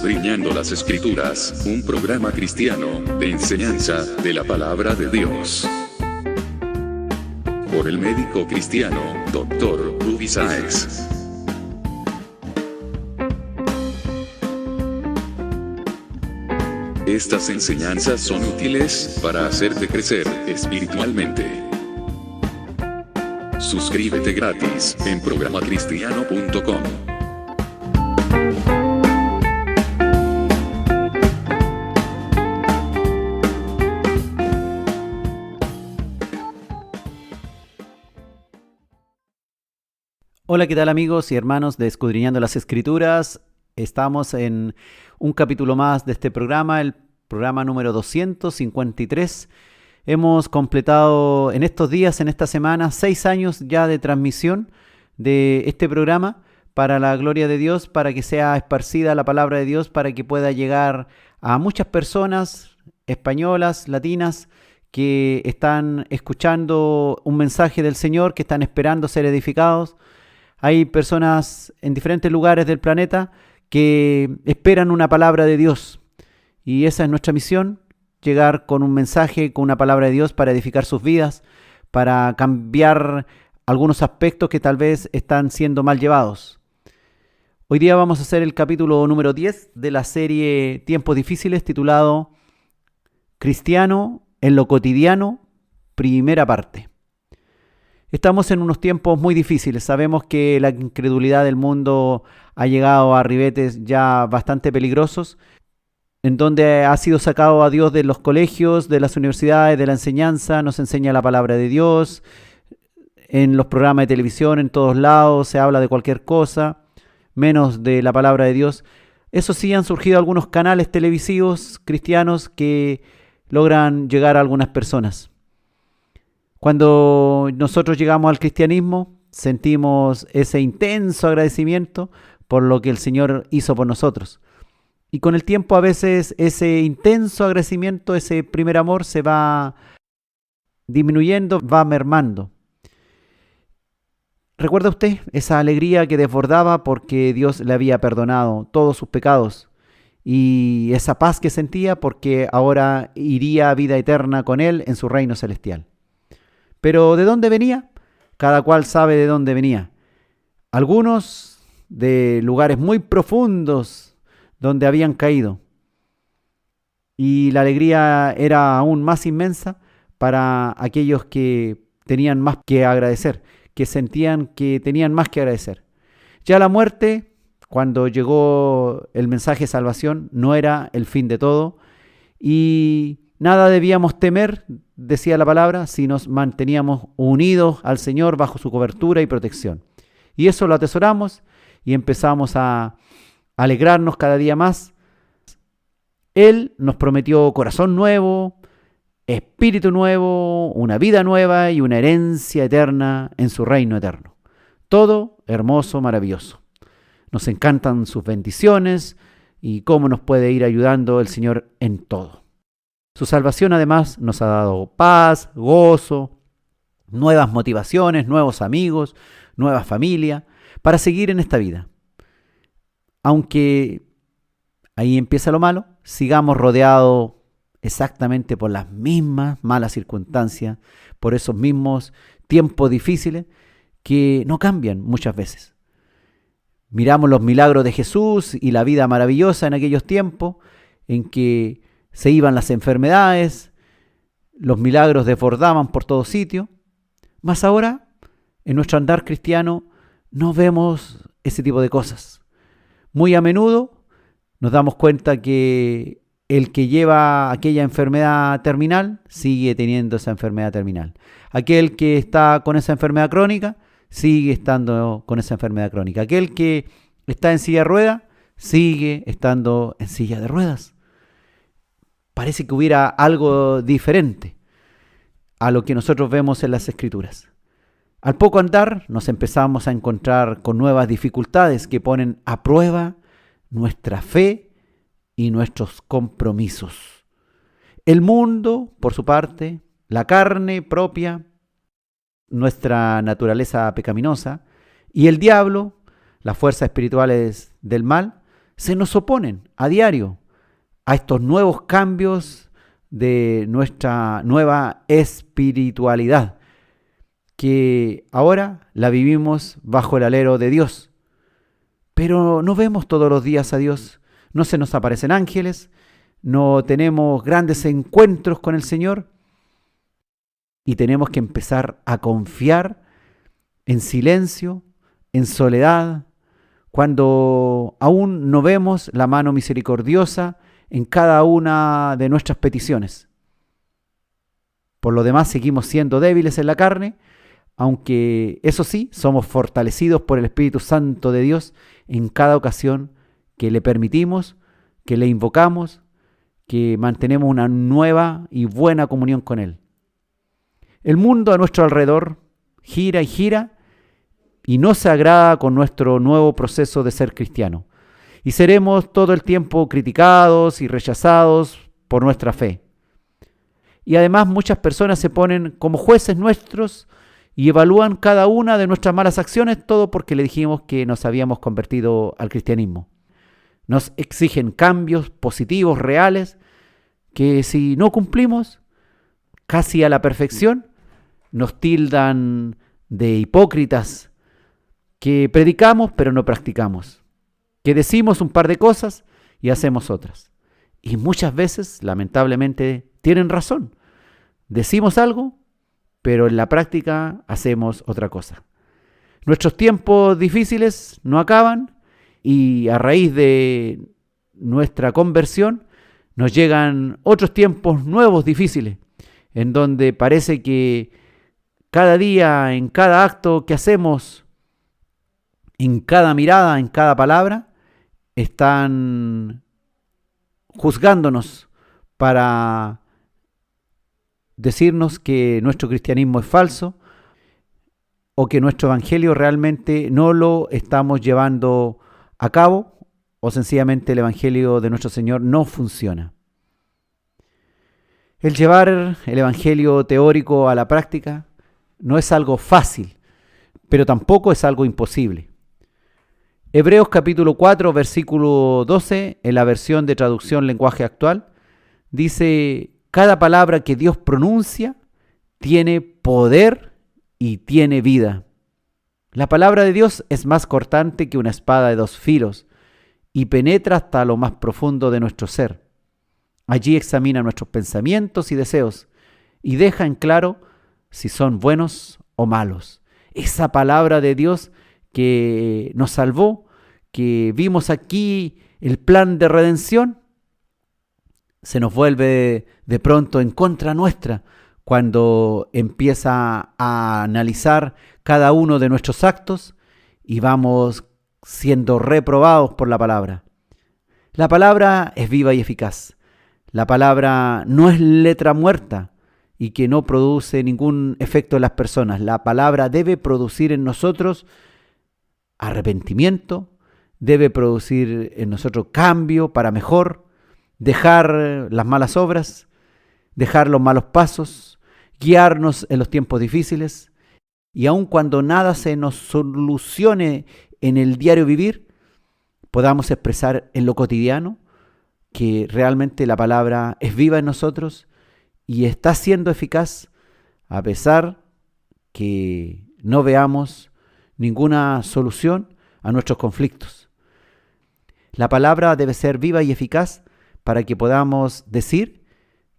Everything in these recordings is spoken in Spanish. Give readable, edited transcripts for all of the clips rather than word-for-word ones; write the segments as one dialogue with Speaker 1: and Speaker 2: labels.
Speaker 1: Escudriñando las Escrituras, un programa cristiano de enseñanza de la palabra de Dios. Por el médico cristiano, Dr. Ruby Sáez. Estas enseñanzas son útiles para hacerte crecer espiritualmente. Suscríbete gratis en programacristiano.com.
Speaker 2: Hola, ¿qué tal amigos y hermanos de Escudriñando las Escrituras? Estamos en un capítulo más de este programa, el programa número 253. Hemos completado en estos días, en esta semana, 6 años ya de transmisión de este programa para la gloria de Dios, para que sea esparcida la palabra de Dios, para que pueda llegar a muchas personas españolas, latinas, que están escuchando un mensaje del Señor, que están esperando ser edificados. Hay personas en diferentes lugares del planeta que esperan una palabra de Dios, y esa es nuestra misión. Llegar con un mensaje, con una palabra de Dios para edificar sus vidas, para cambiar algunos aspectos que tal vez están siendo mal llevados. Hoy día vamos a hacer el capítulo número 10 de la serie Tiempos Difíciles, titulado Cristiano en lo cotidiano, primera parte. Estamos en unos tiempos muy difíciles. Sabemos que la incredulidad del mundo ha llegado a ribetes ya bastante peligrosos, en donde ha sido sacado a Dios de los colegios, de las universidades, de la enseñanza. Nos enseña la palabra de Dios. En los programas de televisión, en todos lados, se habla de cualquier cosa, menos de la palabra de Dios. Eso sí, han surgido algunos canales televisivos cristianos que logran llegar a algunas personas. Cuando nosotros llegamos al cristianismo, sentimos ese intenso agradecimiento por lo que el Señor hizo por nosotros. Y con el tiempo a veces ese intenso agradecimiento, ese primer amor se va disminuyendo, va mermando. ¿Recuerda usted esa alegría que desbordaba porque Dios le había perdonado todos sus pecados? Y esa paz que sentía porque ahora iría a vida eterna con Él en su reino celestial. Pero ¿de dónde venía? Cada cual sabe de dónde venía. Algunos de lugares muy profundos donde habían caído. Y la alegría era aún más inmensa para aquellos que tenían más que agradecer, que sentían que tenían más que agradecer. Ya la muerte, cuando llegó el mensaje de salvación, no era el fin de todo, y nada debíamos temer, decía la palabra, si nos manteníamos unidos al Señor bajo su cobertura y protección. Y eso lo atesoramos y empezamos a alegrarnos cada día más. Él nos prometió corazón nuevo, espíritu nuevo, una vida nueva y una herencia eterna en su reino eterno. Todo hermoso, maravilloso. Nos encantan sus bendiciones y cómo nos puede ir ayudando el Señor en todo. Su salvación además nos ha dado paz, gozo, nuevas motivaciones, nuevos amigos, nueva familia para seguir en esta vida. Aunque ahí empieza lo malo, sigamos rodeados exactamente por las mismas malas circunstancias, por esos mismos tiempos difíciles que no cambian muchas veces. Miramos los milagros de Jesús y la vida maravillosa en aquellos tiempos en que se iban las enfermedades, los milagros desbordaban por todo sitio, mas ahora en nuestro andar cristiano no vemos ese tipo de cosas. Muy a menudo nos damos cuenta que el que lleva aquella enfermedad terminal sigue teniendo esa enfermedad terminal. Aquel que está con esa enfermedad crónica sigue estando con esa enfermedad crónica. Aquel que está en silla de ruedas sigue estando en silla de ruedas. Parece que hubiera algo diferente a lo que nosotros vemos en las Escrituras. Al poco andar nos empezamos a encontrar con nuevas dificultades que ponen a prueba nuestra fe y nuestros compromisos. El mundo, por su parte, la carne propia, nuestra naturaleza pecaminosa, y el diablo, las fuerzas espirituales del mal, se nos oponen a diario a estos nuevos cambios de nuestra nueva espiritualidad, que ahora la vivimos bajo el alero de Dios. Pero no vemos todos los días a Dios, no se nos aparecen ángeles, no tenemos grandes encuentros con el Señor y tenemos que empezar a confiar en silencio, en soledad, cuando aún no vemos la mano misericordiosa en cada una de nuestras peticiones. Por lo demás, seguimos siendo débiles en la carne, aunque eso sí, somos fortalecidos por el Espíritu Santo de Dios en cada ocasión que le permitimos, que le invocamos, que mantenemos una nueva y buena comunión con Él. El mundo a nuestro alrededor gira y gira y no se agrada con nuestro nuevo proceso de ser cristiano. Y seremos todo el tiempo criticados y rechazados por nuestra fe. Y además muchas personas se ponen como jueces nuestros y evalúan cada una de nuestras malas acciones, todo porque le dijimos que nos habíamos convertido al cristianismo. Nos exigen cambios positivos, reales, que si no cumplimos casi a la perfección, nos tildan de hipócritas, que predicamos pero no practicamos, que decimos un par de cosas y hacemos otras. Y muchas veces, lamentablemente, tienen razón. Decimos algo, pero en la práctica hacemos otra cosa. Nuestros tiempos difíciles no acaban y a raíz de nuestra conversión nos llegan otros tiempos nuevos difíciles, en donde parece que cada día, en cada acto que hacemos, en cada mirada, en cada palabra, están juzgándonos para decirnos que nuestro cristianismo es falso o que nuestro evangelio realmente no lo estamos llevando a cabo o sencillamente el evangelio de nuestro Señor no funciona. El llevar el evangelio teórico a la práctica no es algo fácil, pero tampoco es algo imposible. Hebreos capítulo 4, versículo 12, en la versión de traducción lenguaje actual, dice: cada palabra que Dios pronuncia tiene poder y tiene vida. La palabra de Dios es más cortante que una espada de dos filos y penetra hasta lo más profundo de nuestro ser. Allí examina nuestros pensamientos y deseos y deja en claro si son buenos o malos. Esa palabra de Dios que nos salvó, que vimos aquí el plan de redención, se nos vuelve de pronto en contra nuestra cuando empieza a analizar cada uno de nuestros actos y vamos siendo reprobados por la palabra. La palabra es viva y eficaz. La palabra no es letra muerta y que no produce ningún efecto en las personas. La palabra debe producir en nosotros arrepentimiento, debe producir en nosotros cambio para mejor, dejar las malas obras, dejar los malos pasos, guiarnos en los tiempos difíciles y aun cuando nada se nos solucione en el diario vivir, podamos expresar en lo cotidiano que realmente la palabra es viva en nosotros y está siendo eficaz a pesar que no veamos ninguna solución a nuestros conflictos. La palabra debe ser viva y eficaz para que podamos decir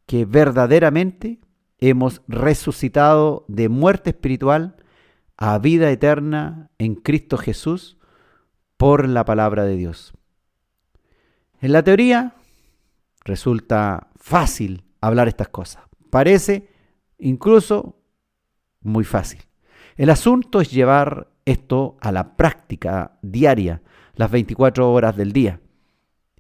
Speaker 2: que verdaderamente hemos resucitado de muerte espiritual a vida eterna en Cristo Jesús por la palabra de Dios. En la teoría resulta fácil hablar estas cosas. Parece incluso muy fácil. El asunto es llevar esto a la práctica diaria, las 24 horas del día.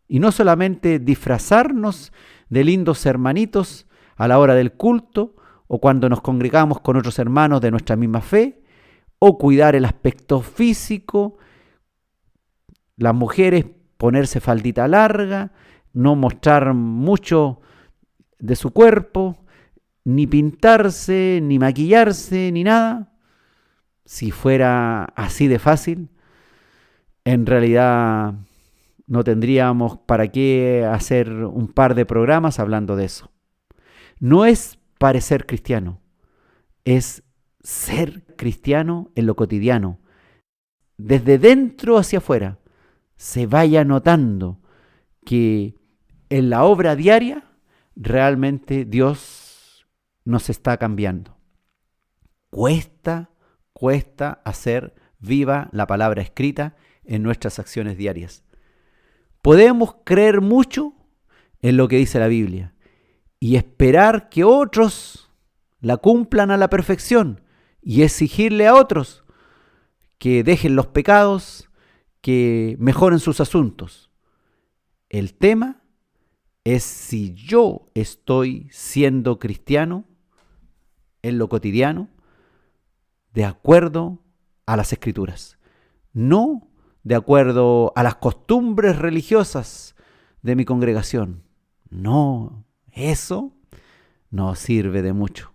Speaker 2: Y no solamente disfrazarnos de lindos hermanitos a la hora del culto o cuando nos congregamos con otros hermanos de nuestra misma fe, o cuidar el aspecto físico, las mujeres ponerse faldita larga, no mostrar mucho de su cuerpo, ni pintarse, ni maquillarse, ni nada. Si fuera así de fácil, en realidad no tendríamos para qué hacer un par de programas hablando de eso. No es parecer cristiano, es ser cristiano en lo cotidiano. Desde dentro hacia afuera se vaya notando que en la obra diaria realmente Dios nos está cambiando. Cuesta hacer viva la palabra escrita en nuestras acciones diarias. Podemos creer mucho en lo que dice la Biblia y esperar que otros la cumplan a la perfección y exigirle a otros que dejen los pecados, que mejoren sus asuntos. El tema es si yo estoy siendo cristiano en lo cotidiano de acuerdo a las Escrituras, no de acuerdo a las costumbres religiosas de mi congregación. No, eso no sirve de mucho.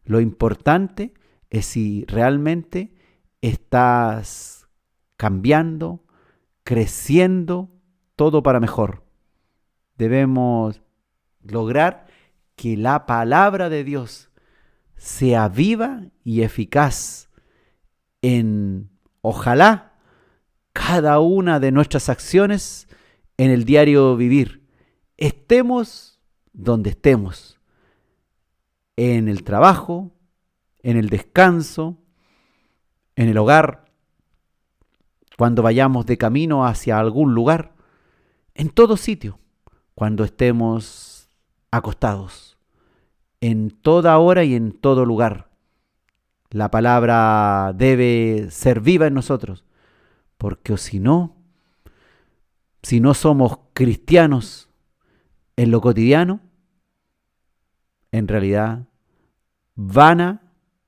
Speaker 2: Lo importante es si realmente estás cambiando, creciendo, todo para mejor. Debemos lograr que la palabra de Dios sea viva y eficaz en, ojalá, cada una de nuestras acciones en el diario vivir. Estemos donde estemos, en el trabajo, en el descanso, en el hogar, cuando vayamos de camino hacia algún lugar, en todo sitio, cuando estemos acostados, en toda hora y en todo lugar. La palabra debe ser viva en nosotros, porque si no somos cristianos en lo cotidiano, en realidad vana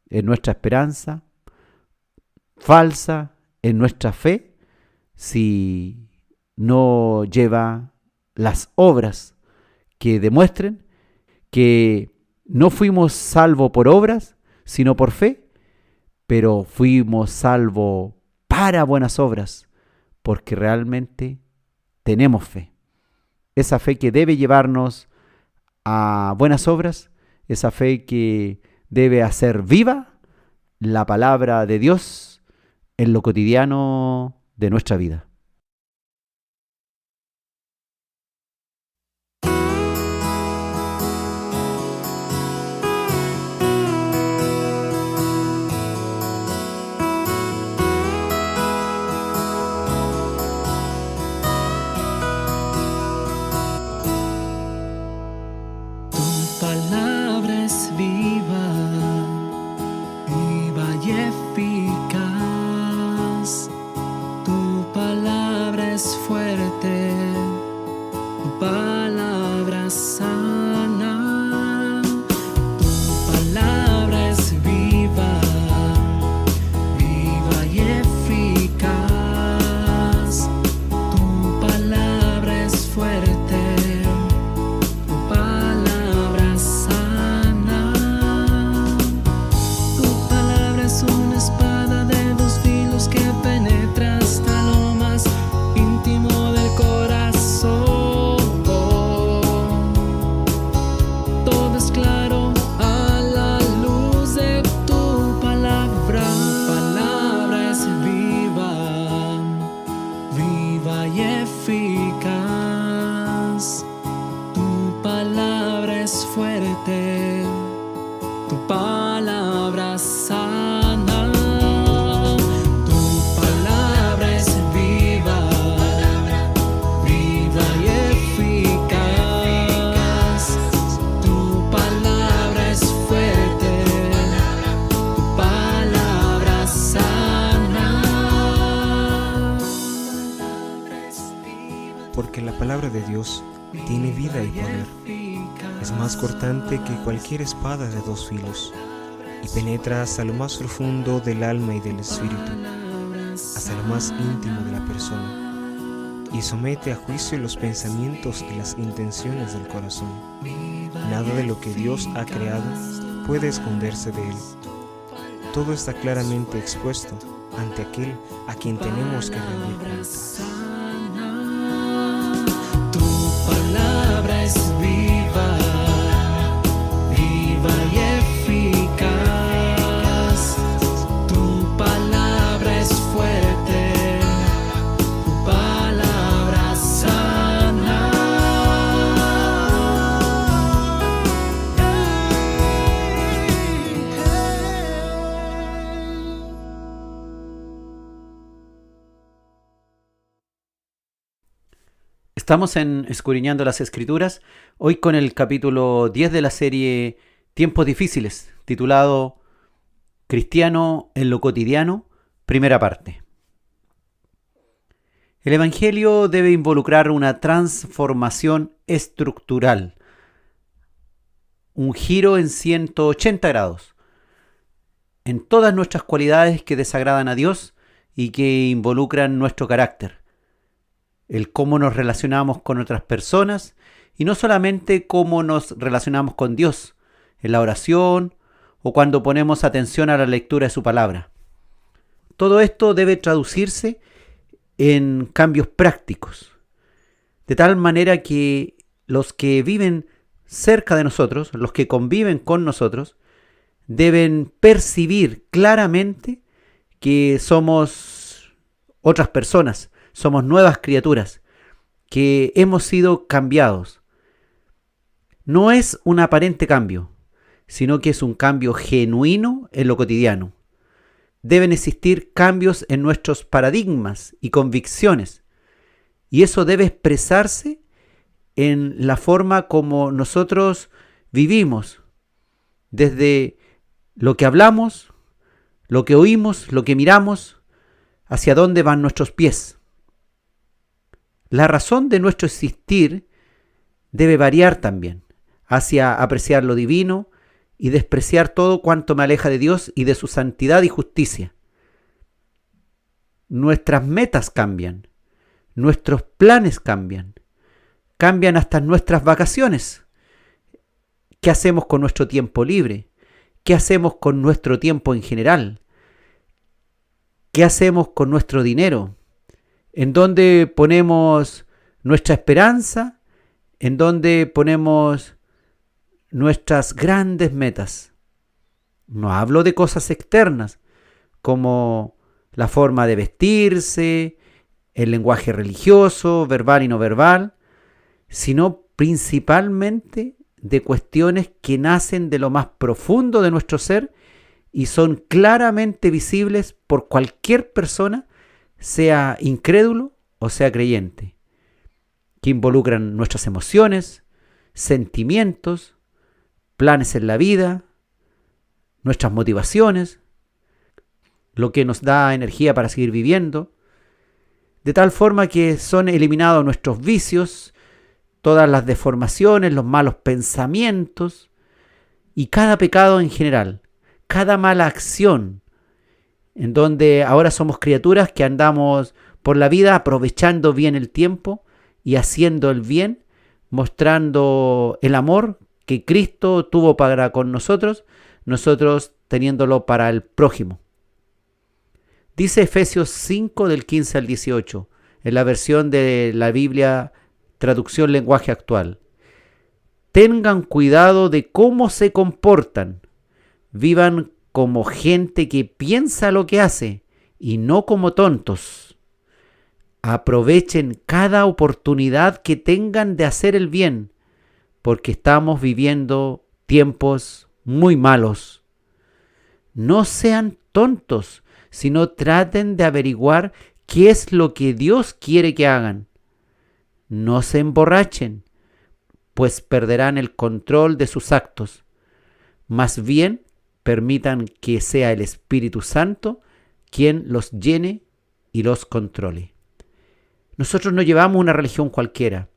Speaker 2: en nuestra esperanza, falsa en nuestra fe, si no lleva las obras que demuestren que no fuimos salvos por obras, sino por fe, pero fuimos salvos para buenas obras, porque realmente tenemos fe. Esa fe que debe llevarnos a buenas obras, esa fe que debe hacer viva la palabra de Dios en lo cotidiano de nuestra vida.
Speaker 3: Palabra es viva y eficaz. Tu palabra es fuerte, tu palabra sana. Tu palabra es viva y eficaz. Tu palabra es fuerte. Tu palabra sana, tu palabra es viva y eficaz. Tu palabra es fuerte, tu palabra sana.
Speaker 4: Porque la palabra de Dios tiene vida y poder. Es más cortante que cualquier espada de dos filos, y penetra hasta lo más profundo del alma y del espíritu, hasta lo más íntimo de la persona, y somete a juicio los pensamientos y las intenciones del corazón. Nada de lo que Dios ha creado puede esconderse de Él. Todo está claramente expuesto ante aquel a quien tenemos que rendir cuentas.
Speaker 2: Estamos en Escudriñando las Escrituras, hoy con el capítulo 10 de la serie Tiempos Difíciles, titulado Cristiano en lo cotidiano, primera parte. El Evangelio debe involucrar una transformación estructural, un giro en 180 grados, en todas nuestras cualidades que desagradan a Dios y que involucran nuestro carácter. El cómo nos relacionamos con otras personas y no solamente cómo nos relacionamos con Dios en la oración o cuando ponemos atención a la lectura de su palabra. Todo esto debe traducirse en cambios prácticos, de tal manera que los que viven cerca de nosotros, los que conviven con nosotros, deben percibir claramente que somos otras personas, somos nuevas criaturas, que hemos sido cambiados. No es un aparente cambio, sino que es un cambio genuino en lo cotidiano. Deben existir cambios en nuestros paradigmas y convicciones, y eso debe expresarse en la forma como nosotros vivimos, desde lo que hablamos, lo que oímos, lo que miramos, hacia dónde van nuestros pies. La razón de nuestro existir debe variar también, hacia apreciar lo divino y despreciar todo cuanto me aleja de Dios y de su santidad y justicia. Nuestras metas cambian, nuestros planes cambian hasta nuestras vacaciones. ¿Qué hacemos con nuestro tiempo libre? ¿Qué hacemos con nuestro tiempo en general? ¿Qué hacemos con nuestro dinero? ¿En dónde ponemos nuestra esperanza? ¿En dónde ponemos nuestras grandes metas? No hablo de cosas externas, como la forma de vestirse, el lenguaje religioso, verbal y no verbal, sino principalmente de cuestiones que nacen de lo más profundo de nuestro ser y son claramente visibles por cualquier persona, sea incrédulo o sea creyente, que involucran nuestras emociones, sentimientos, planes en la vida, nuestras motivaciones, lo que nos da energía para seguir viviendo, de tal forma que son eliminados nuestros vicios, todas las deformaciones, los malos pensamientos y cada pecado en general, cada mala acción, en donde ahora somos criaturas que andamos por la vida aprovechando bien el tiempo y haciendo el bien, mostrando el amor que Cristo tuvo para con nosotros, nosotros teniéndolo para el prójimo. Dice Efesios 5 del 15 al 18, en la versión de la Biblia, traducción lenguaje actual. Tengan cuidado de cómo se comportan, vivan como gente que piensa lo que hace y no como tontos. Aprovechen cada oportunidad que tengan de hacer el bien, porque estamos viviendo tiempos muy malos. No sean tontos, sino traten de averiguar qué es lo que Dios quiere que hagan. No se emborrachen, pues perderán el control de sus actos. Más bien, permitan que sea el Espíritu Santo quien los llene y los controle. Nosotros no llevamos una religión cualquiera,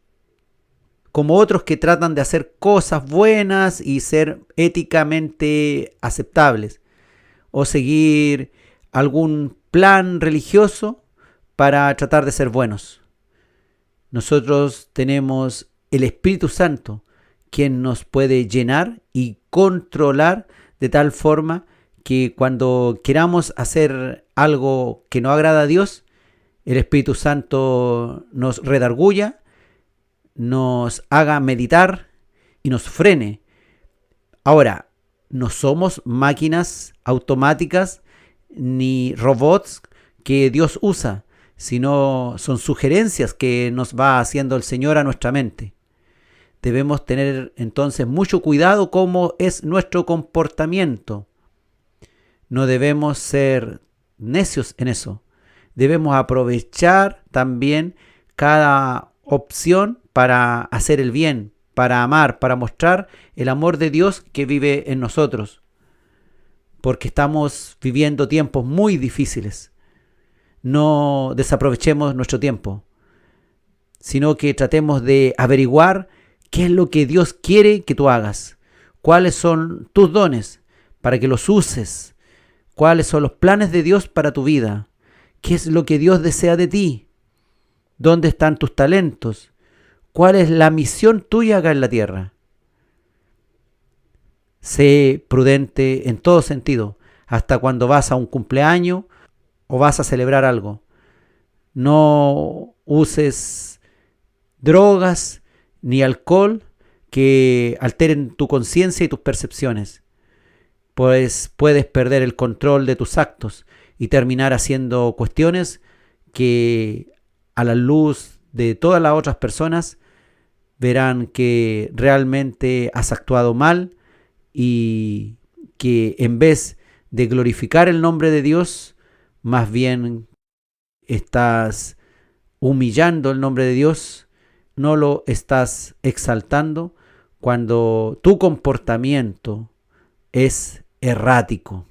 Speaker 2: como otros que tratan de hacer cosas buenas y ser éticamente aceptables, o seguir algún plan religioso para tratar de ser buenos. Nosotros tenemos el Espíritu Santo, quien nos puede llenar y controlar de tal forma que cuando queramos hacer algo que no agrada a Dios, el Espíritu Santo nos redarguya, nos haga meditar y nos frene. Ahora, no somos máquinas automáticas ni robots que Dios usa, sino son sugerencias que nos va haciendo el Señor a nuestra mente. Debemos tener entonces mucho cuidado cómo es nuestro comportamiento. No debemos ser necios en eso. Debemos aprovechar también cada opción para hacer el bien, para amar, para mostrar el amor de Dios que vive en nosotros. Porque estamos viviendo tiempos muy difíciles. No desaprovechemos nuestro tiempo, sino que tratemos de averiguar qué es lo que Dios quiere que tú hagas, cuáles son tus dones para que los uses, cuáles son los planes de Dios para tu vida, qué es lo que Dios desea de ti, dónde están tus talentos, cuál es la misión tuya acá en la tierra. Sé prudente en todo sentido, hasta cuando vas a un cumpleaños o vas a celebrar algo. No uses drogas ni alcohol que alteren tu conciencia y tus percepciones, pues puedes perder el control de tus actos y terminar haciendo cuestiones que a la luz de todas las otras personas verán que realmente has actuado mal y que en vez de glorificar el nombre de Dios, más bien estás humillando el nombre de Dios, no lo estás exaltando cuando tu comportamiento es errático.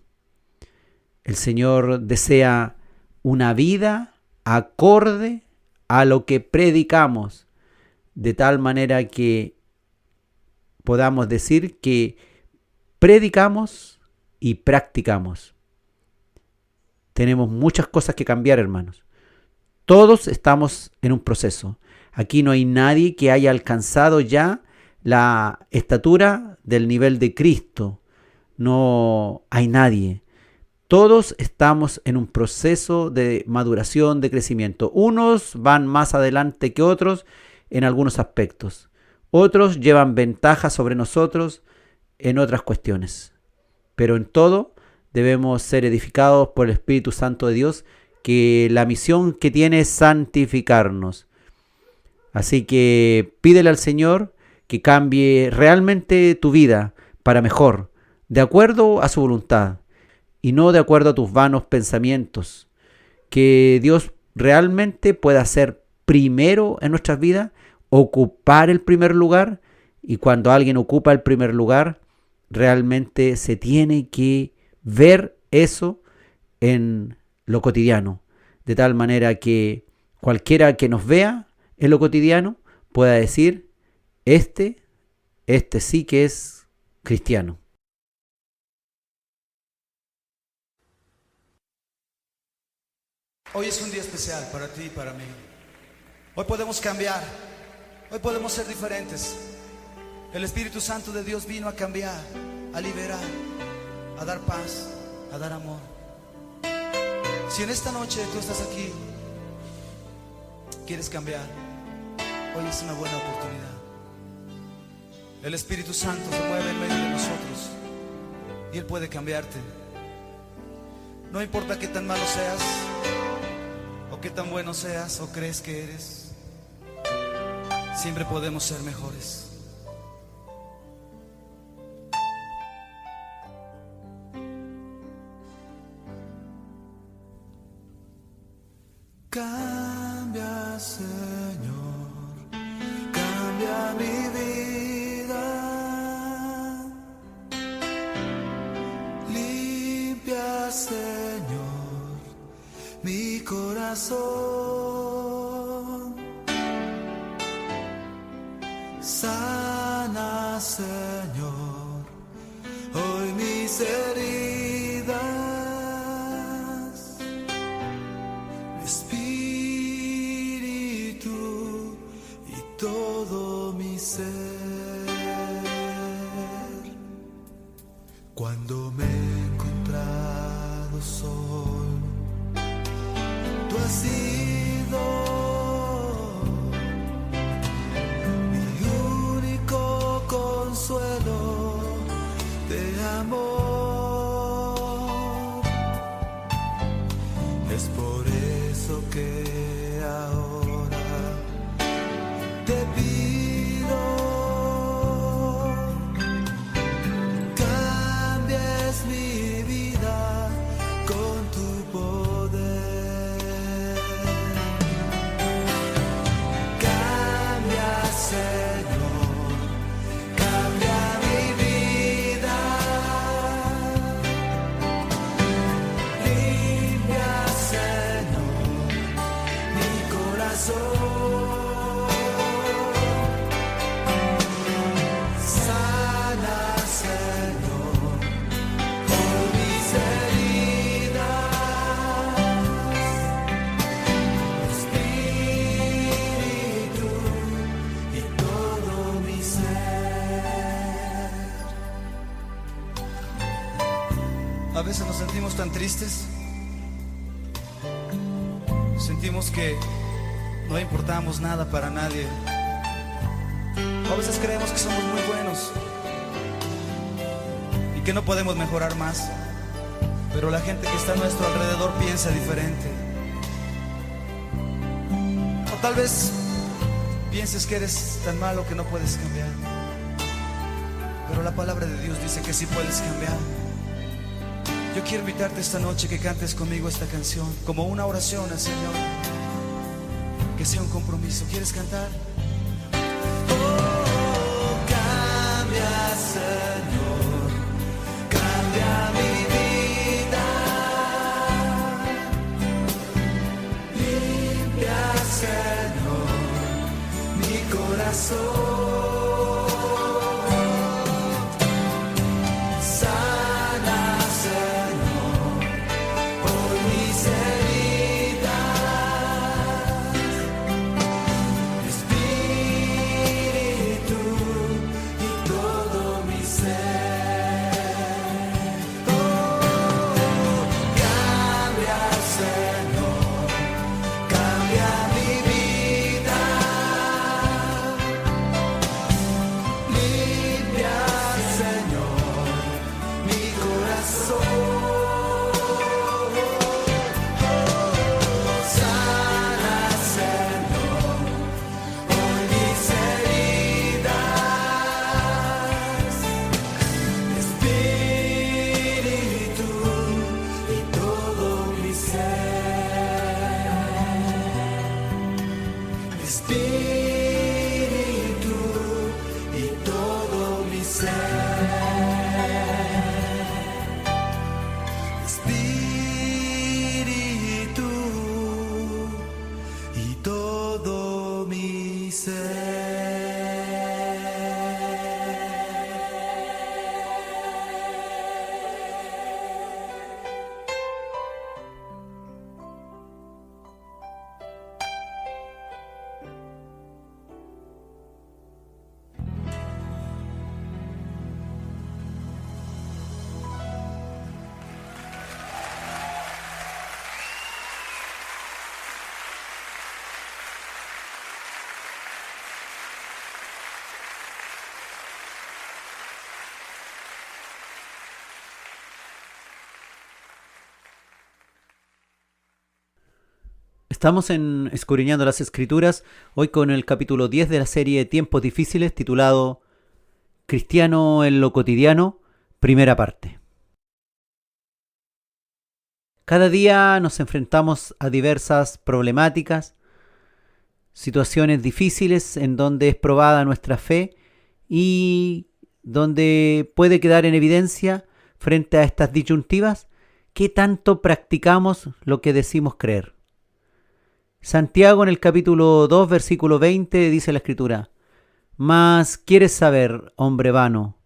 Speaker 2: El Señor desea una vida acorde a lo que predicamos, de tal manera que podamos decir que predicamos y practicamos. Tenemos muchas cosas que cambiar, hermanos. Todos estamos en un proceso. Aquí no hay nadie que haya alcanzado ya la estatura del nivel de Cristo. No hay nadie. Todos estamos en un proceso de maduración, de crecimiento. Unos van más adelante que otros en algunos aspectos. Otros llevan ventaja sobre nosotros en otras cuestiones. Pero en todo debemos ser edificados por el Espíritu Santo de Dios, que la misión que tiene es santificarnos. Así que pídele al Señor que cambie realmente tu vida para mejor, de acuerdo a su voluntad y no de acuerdo a tus vanos pensamientos. Que Dios realmente pueda ser primero en nuestras vidas, ocupar el primer lugar, y cuando alguien ocupa el primer lugar, realmente se tiene que ver eso en lo cotidiano, de tal manera que cualquiera que nos vea en lo cotidiano pueda decir, este sí que es cristiano.
Speaker 5: Hoy es un día especial para ti y para mí. Hoy podemos cambiar, hoy podemos ser diferentes. El Espíritu Santo de Dios vino a cambiar, a liberar, a dar paz, a dar amor. Si en esta noche tú estás aquí, quieres cambiar, hoy es una buena oportunidad. El Espíritu Santo se mueve en medio de nosotros y Él puede cambiarte. No importa qué tan malo seas, o qué tan bueno seas, o crees que eres, siempre podemos ser mejores. Cambia, Señor, cambia mi vida, limpia, Señor, mi corazón, sana, Señor, hoy mis heridas. Espíritu y todo mi ser. Cuando me he encontrado solo, tú has sido mi único consuelo de amor. Es por eso que ahora te pido, cambies mi vida con tu poder. A veces nos sentimos tan tristes, sentimos que no importamos nada para nadie. A veces creemos que somos muy buenos y que no podemos mejorar más, pero la gente que está a nuestro alrededor piensa diferente. O tal vez pienses que eres tan malo que no puedes cambiar, pero la palabra de Dios dice que sí puedes cambiar. Yo quiero invitarte esta noche que cantes conmigo esta canción como una oración al Señor, que sea un compromiso. ¿Quieres cantar? Oh, cambia, Señor, cambia mi vida, limpia, Señor, mi corazón.
Speaker 2: Estamos escudriñando las Escrituras, hoy con el capítulo 10 de la serie Tiempos Difíciles, titulado Cristiano en lo cotidiano, primera parte. Cada día nos enfrentamos a diversas problemáticas, situaciones difíciles en donde es probada nuestra fe y donde puede quedar en evidencia frente a estas disyuntivas qué tanto practicamos lo que decimos creer. Santiago en el capítulo 2, versículo 20 dice la Escritura: ¿Mas quieres saber, hombre vano,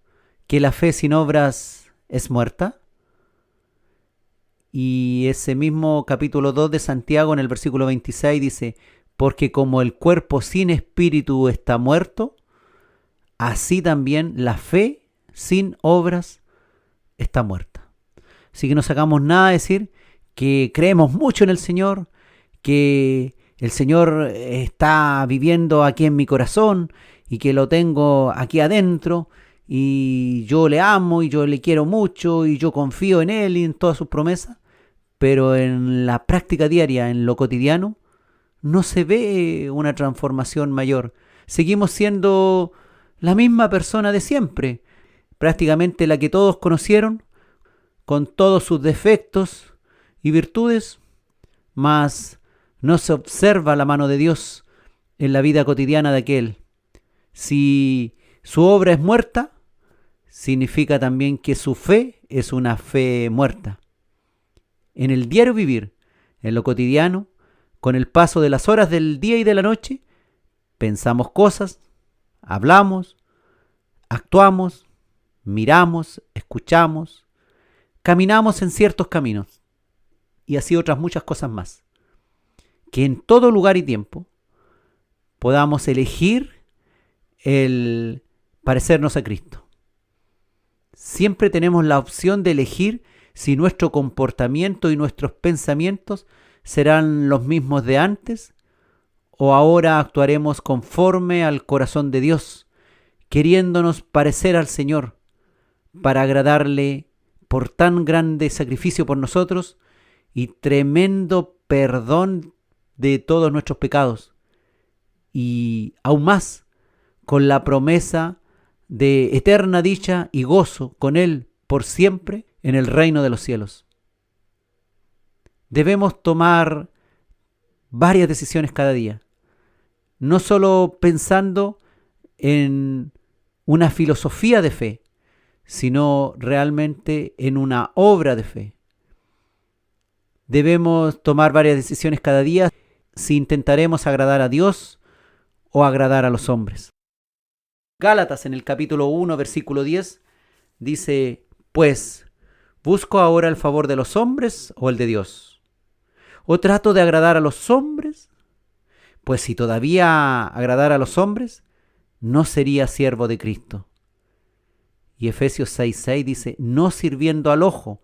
Speaker 2: que la fe sin obras es muerta? Y ese mismo capítulo 2 de Santiago en el versículo 26 dice: porque como el cuerpo sin espíritu está muerto, así también la fe sin obras está muerta. Así que no sacamos nada de decir que creemos mucho en el Señor, que el Señor está viviendo aquí en mi corazón y que lo tengo aquí adentro y yo le amo y yo le quiero mucho y yo confío en Él y en todas sus promesas, pero en la práctica diaria, en lo cotidiano, no se ve una transformación mayor. Seguimos siendo la misma persona de siempre, prácticamente la que todos conocieron, con todos sus defectos y virtudes, mas no se observa la mano de Dios en la vida cotidiana de aquel. Si su obra es muerta, significa también que su fe es una fe muerta. En el diario vivir, en lo cotidiano, con el paso de las horas del día y de la noche, pensamos cosas, hablamos, actuamos, miramos, escuchamos, caminamos en ciertos caminos y así otras muchas cosas más. Que en todo lugar y tiempo podamos elegir el parecernos a Cristo. Siempre tenemos la opción de elegir si nuestro comportamiento y nuestros pensamientos serán los mismos de antes, o ahora actuaremos conforme al corazón de Dios, queriéndonos parecer al Señor, para agradarle por tan grande sacrificio por nosotros y tremendo perdón de todos nuestros pecados, y aún más con la promesa de eterna dicha y gozo con Él por siempre en el reino de los cielos. Debemos tomar varias decisiones cada día, no solo pensando en una filosofía de fe, sino realmente en una obra de fe. Debemos tomar varias decisiones cada día si intentaremos agradar a Dios o agradar a los hombres. Gálatas en el capítulo 1, versículo 10, dice, pues, ¿busco ahora el favor de los hombres o el de Dios? ¿O trato de agradar a los hombres? Pues si todavía agradara a los hombres, no sería siervo de Cristo. Y Efesios 6:6 dice, no sirviendo al ojo,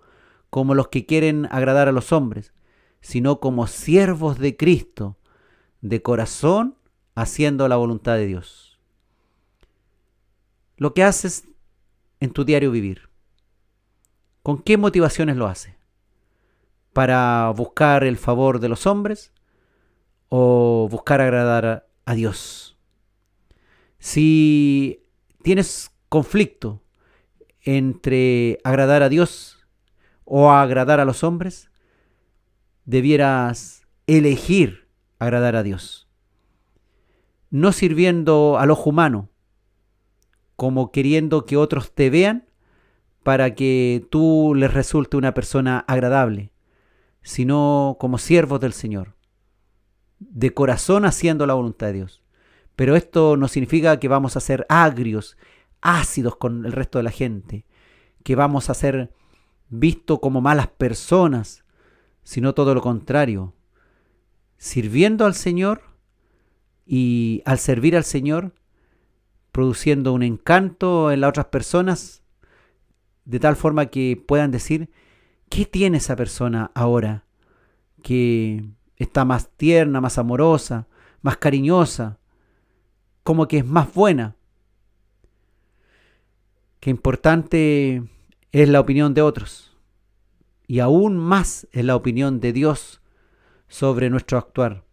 Speaker 2: como los que quieren agradar a los hombres, sino como siervos de Cristo, de corazón, haciendo la voluntad de Dios. Lo que haces en tu diario vivir, ¿con qué motivaciones lo haces? ¿Para buscar el favor de los hombres o buscar agradar a Dios? Si tienes conflicto entre agradar a Dios o agradar a los hombres, debieras elegir agradar a Dios, no sirviendo al ojo humano, como queriendo que otros te vean para que tú les resulte una persona agradable, sino como siervos del Señor, de corazón haciendo la voluntad de Dios. Pero esto no significa que vamos a ser agrios, ácidos con el resto de la gente, que vamos a ser vistos como malas personas, sino todo lo contrario, sirviendo al Señor y al servir al Señor, produciendo un encanto en las otras personas, de tal forma que puedan decir, ¿qué tiene esa persona ahora que está más tierna, más amorosa, más cariñosa, como que es más buena? Qué importante es la opinión de otros, y aún más es la opinión de Dios sobre nuestro actuar.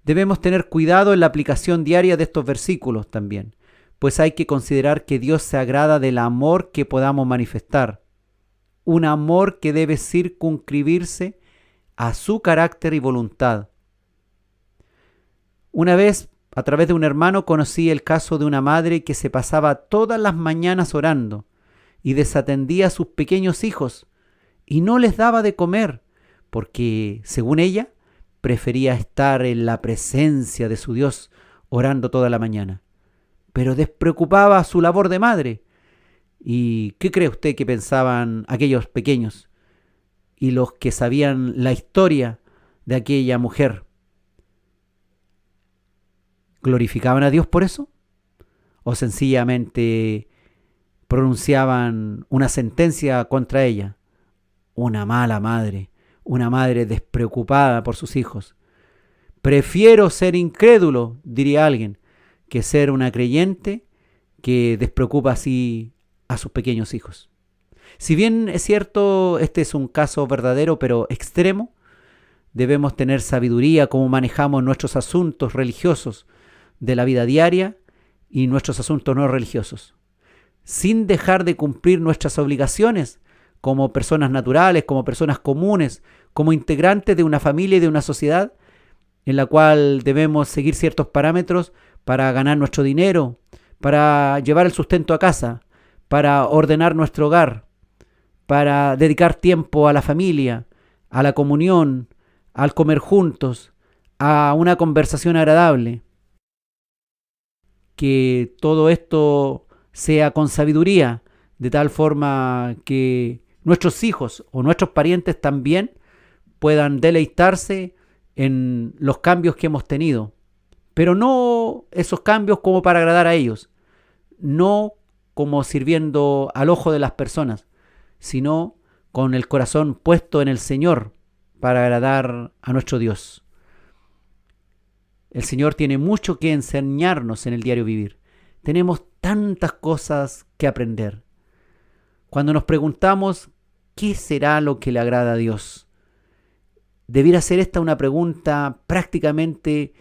Speaker 2: Debemos tener cuidado en la aplicación diaria de estos versículos también, pues hay que considerar que Dios se agrada del amor que podamos manifestar, un amor que debe circunscribirse a su carácter y voluntad. Una vez, a través de un hermano, conocí el caso de una madre que se pasaba todas las mañanas orando y desatendía a sus pequeños hijos y no les daba de comer porque, según ella, prefería estar en la presencia de su Dios orando toda la mañana. Pero despreocupaba su labor de madre. ¿Y qué cree usted que pensaban aquellos pequeños y los que sabían la historia de aquella mujer? ¿Glorificaban a Dios por eso? ¿O sencillamente pronunciaban una sentencia contra ella? Una mala madre, una madre despreocupada por sus hijos. Prefiero ser incrédulo, diría alguien, que ser una creyente que despreocupa así a sus pequeños hijos. Si bien es cierto, este es un caso verdadero pero extremo, debemos tener sabiduría cómo manejamos nuestros asuntos religiosos de la vida diaria y nuestros asuntos no religiosos, sin dejar de cumplir nuestras obligaciones como personas naturales, como personas comunes, como integrantes de una familia y de una sociedad en la cual debemos seguir ciertos parámetros para ganar nuestro dinero, para llevar el sustento a casa, para ordenar nuestro hogar, para dedicar tiempo a la familia, a la comunión, al comer juntos, a una conversación agradable. Que todo esto sea con sabiduría, de tal forma que nuestros hijos o nuestros parientes también puedan deleitarse en los cambios que hemos tenido, pero no esos cambios como para agradar a ellos, no como sirviendo al ojo de las personas, sino con el corazón puesto en el Señor para agradar a nuestro Dios. El Señor tiene mucho que enseñarnos en el diario vivir. Tenemos tantas cosas que aprender. Cuando nos preguntamos, ¿qué será lo que le agrada a Dios? Debiera ser esta una pregunta prácticamente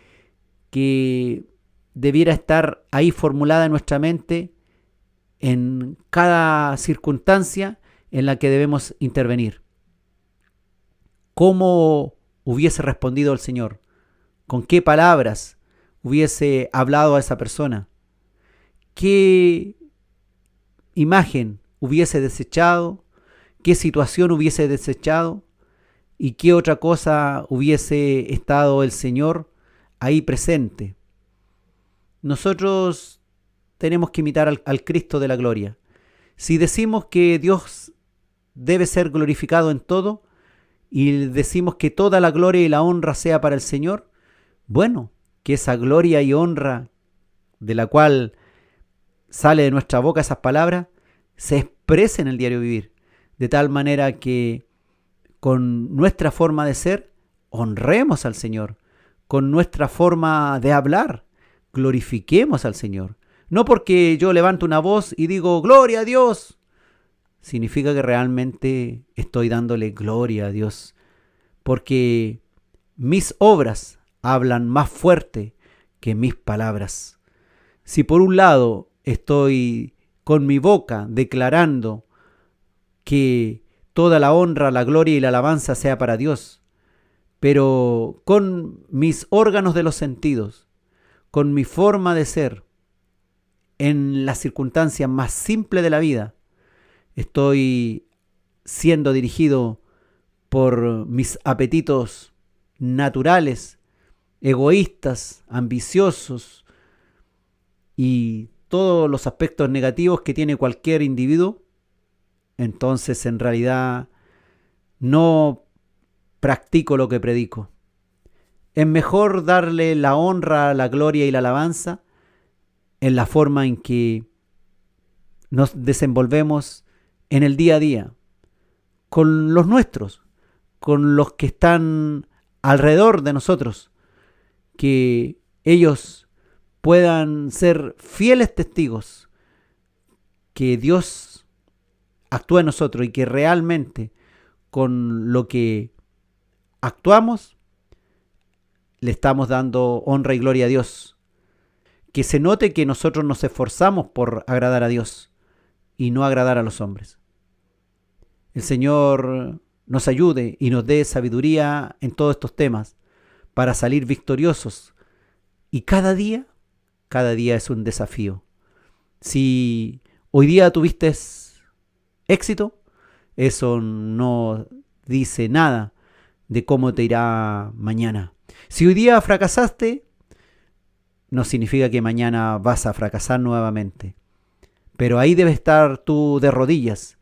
Speaker 2: que debiera estar ahí formulada en nuestra mente en cada circunstancia en la que debemos intervenir. ¿Cómo hubiese respondido el Señor? ¿Con qué palabras hubiese hablado a esa persona? ¿Qué imagen hubiese desechado? ¿Qué situación hubiese desechado? ¿Y qué otra cosa hubiese estado el Señor ahí presente? Nosotros tenemos que imitar al Cristo de la gloria. Si decimos que Dios debe ser glorificado en todo y decimos que toda la gloria y la honra sea para el Señor, bueno, que esa gloria y honra de la cual sale de nuestra boca esas palabras se exprese en el diario vivir, de tal manera que con nuestra forma de ser honremos al Señor, con nuestra forma de hablar glorifiquemos al Señor. No porque yo levanto una voz y digo gloria a Dios, significa que realmente estoy dándole gloria a Dios, porque mis obras hablan más fuerte que mis palabras. Si por un lado estoy con mi boca declarando que toda la honra, la gloria y la alabanza sea para Dios, pero con mis órganos de los sentidos, con mi forma de ser, en las circunstancias más simples de la vida, estoy siendo dirigido por mis apetitos naturales, egoístas, ambiciosos y todos los aspectos negativos que tiene cualquier individuo, entonces en realidad no practico lo que predico. Es mejor darle la honra, la gloria y la alabanza en la forma en que nos desenvolvemos en el día a día, con los nuestros, con los que están alrededor de nosotros, que ellos puedan ser fieles testigos que Dios actúa en nosotros y que realmente con lo que actuamos le estamos dando honra y gloria a Dios. Que se note que nosotros nos esforzamos por agradar a Dios y no agradar a los hombres. El Señor nos ayude y nos dé sabiduría en todos estos temas para salir victoriosos. Y cada día es un desafío. Si hoy día tuviste éxito, eso no dice nada de cómo te irá mañana. Si hoy día fracasaste, no significa que mañana vas a fracasar nuevamente. Pero ahí debes estar tú de rodillas,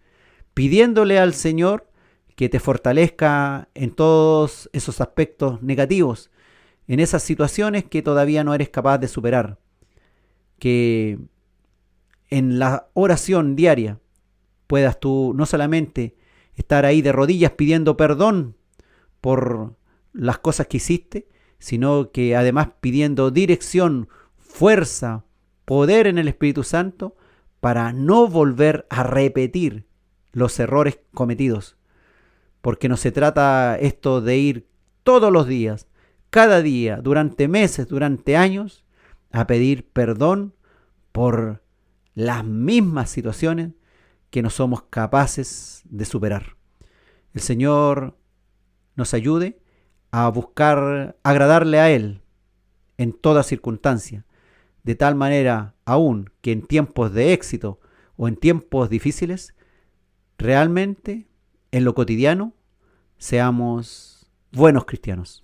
Speaker 2: pidiéndole al Señor que te fortalezca en todos esos aspectos negativos, en esas situaciones que todavía no eres capaz de superar. Que en la oración diaria puedas tú no solamente estar ahí de rodillas pidiendo perdón por las cosas que hiciste, sino que además pidiendo dirección, fuerza, poder en el Espíritu Santo para no volver a repetir los errores cometidos. Porque no se trata esto de ir todos los días, cada día, durante meses, durante años, a pedir perdón por las mismas situaciones que no somos capaces de superar. El Señor nos ayude a buscar agradarle a Él en toda circunstancia, de tal manera aún que en tiempos de éxito o en tiempos difíciles, realmente en lo cotidiano seamos buenos cristianos.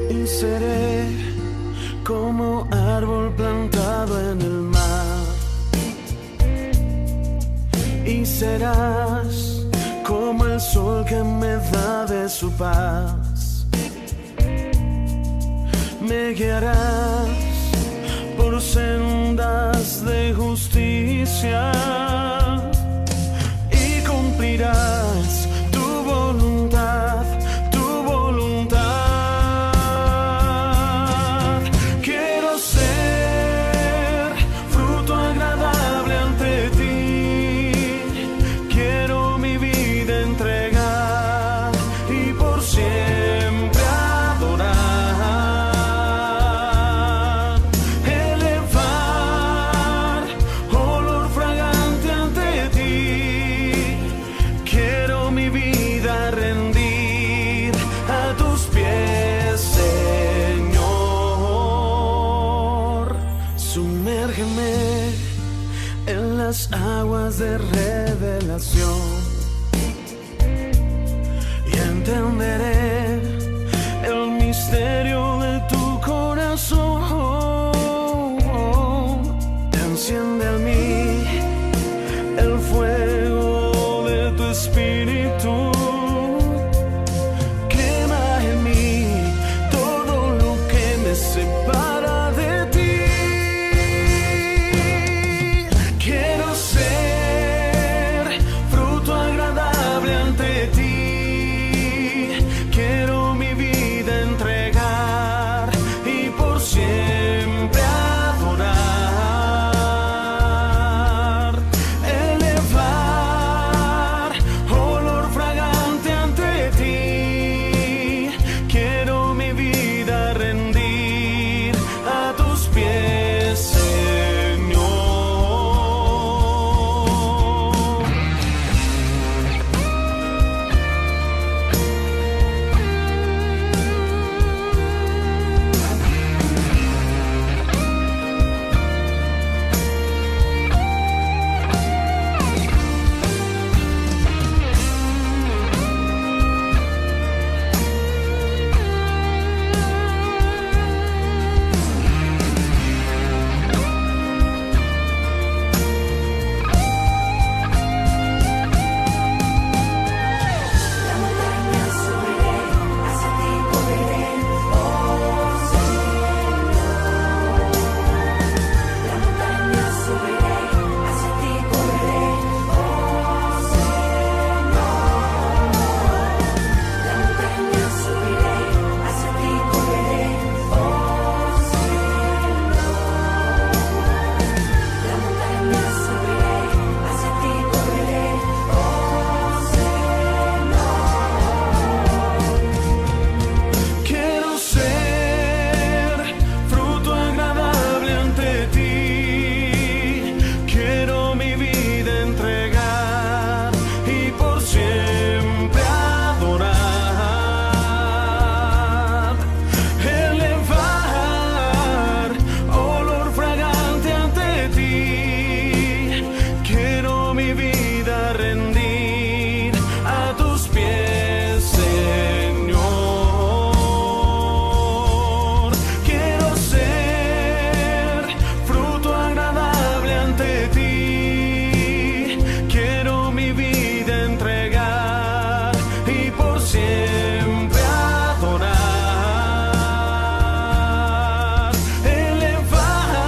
Speaker 6: Y seré como árbol plantado en el mar, y serás como el sol que me da de su paz. Me guiarás por sendas de justicia y cumplirás tu voluntad, tu voluntad. Quiero ser fruto agradable ante ti, quiero mi vida entregar y por siempre adorar, elevar olor fragante ante ti. Quiero mi vida rendir a tus pies, Señor. Sumérgeme en las aguas de revelación y entenderé el misterio de tu corazón. Enciende en mí el fuego de tu espíritu, quema en mí todo lo que me separa de ti. Quiero ser fruto agradable ante ti, quiero mi vida entregar y por siempre adorar, elevar olor fragante ante ti. Quiero mi vida rendir a tus pies, Señor. Quiero ser fruto agradable ante ti, quiero mi vida entregar y por siempre adorar, elevar olor fragante ante ti. Quiero mi vida rendir a tus pies, Señor. Quiero ser fruto agradable ante ti, quiero mi vida entregar y por siempre adorar, elevar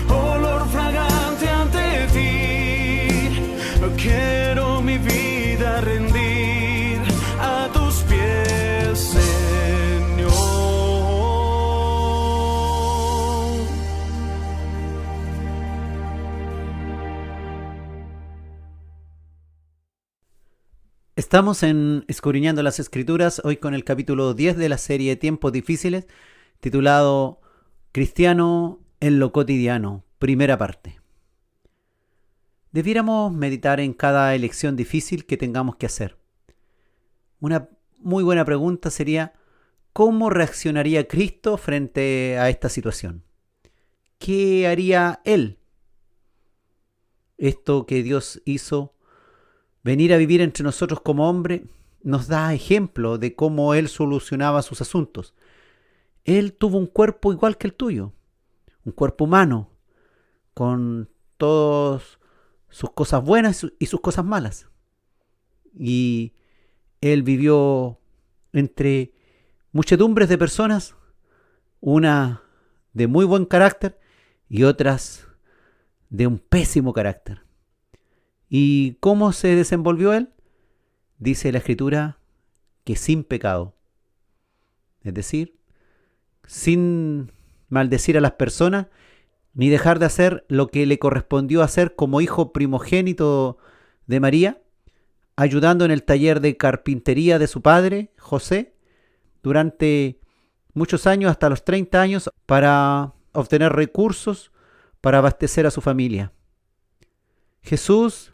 Speaker 6: olor fragante ante ti. Quiero mi vida rendir a tus pies, Señor.
Speaker 2: Estamos en Escudriñando las Escrituras, hoy con el capítulo 10 de la serie Tiempos Difíciles, titulado Cristiano en lo cotidiano, primera parte. Debiéramos meditar en cada elección difícil que tengamos que hacer. Una muy buena pregunta sería, ¿cómo reaccionaría Cristo frente a esta situación? ¿Qué haría Él? Esto que Dios hizo, venir a vivir entre nosotros como hombre, nos da ejemplo de cómo Él solucionaba sus asuntos. Él tuvo un cuerpo igual que el tuyo, un cuerpo humano, con todos sus cosas buenas y sus cosas malas. Y él vivió entre muchedumbres de personas, una de muy buen carácter y otras de un pésimo carácter. ¿Y cómo se desenvolvió él? Dice la Escritura que sin pecado. Es decir, sin maldecir a las personas, ni dejar de hacer lo que le correspondió hacer como hijo primogénito de María, ayudando en el taller de carpintería de su padre, José, durante muchos años, hasta los 30 años, para obtener recursos para abastecer a su familia. Jesús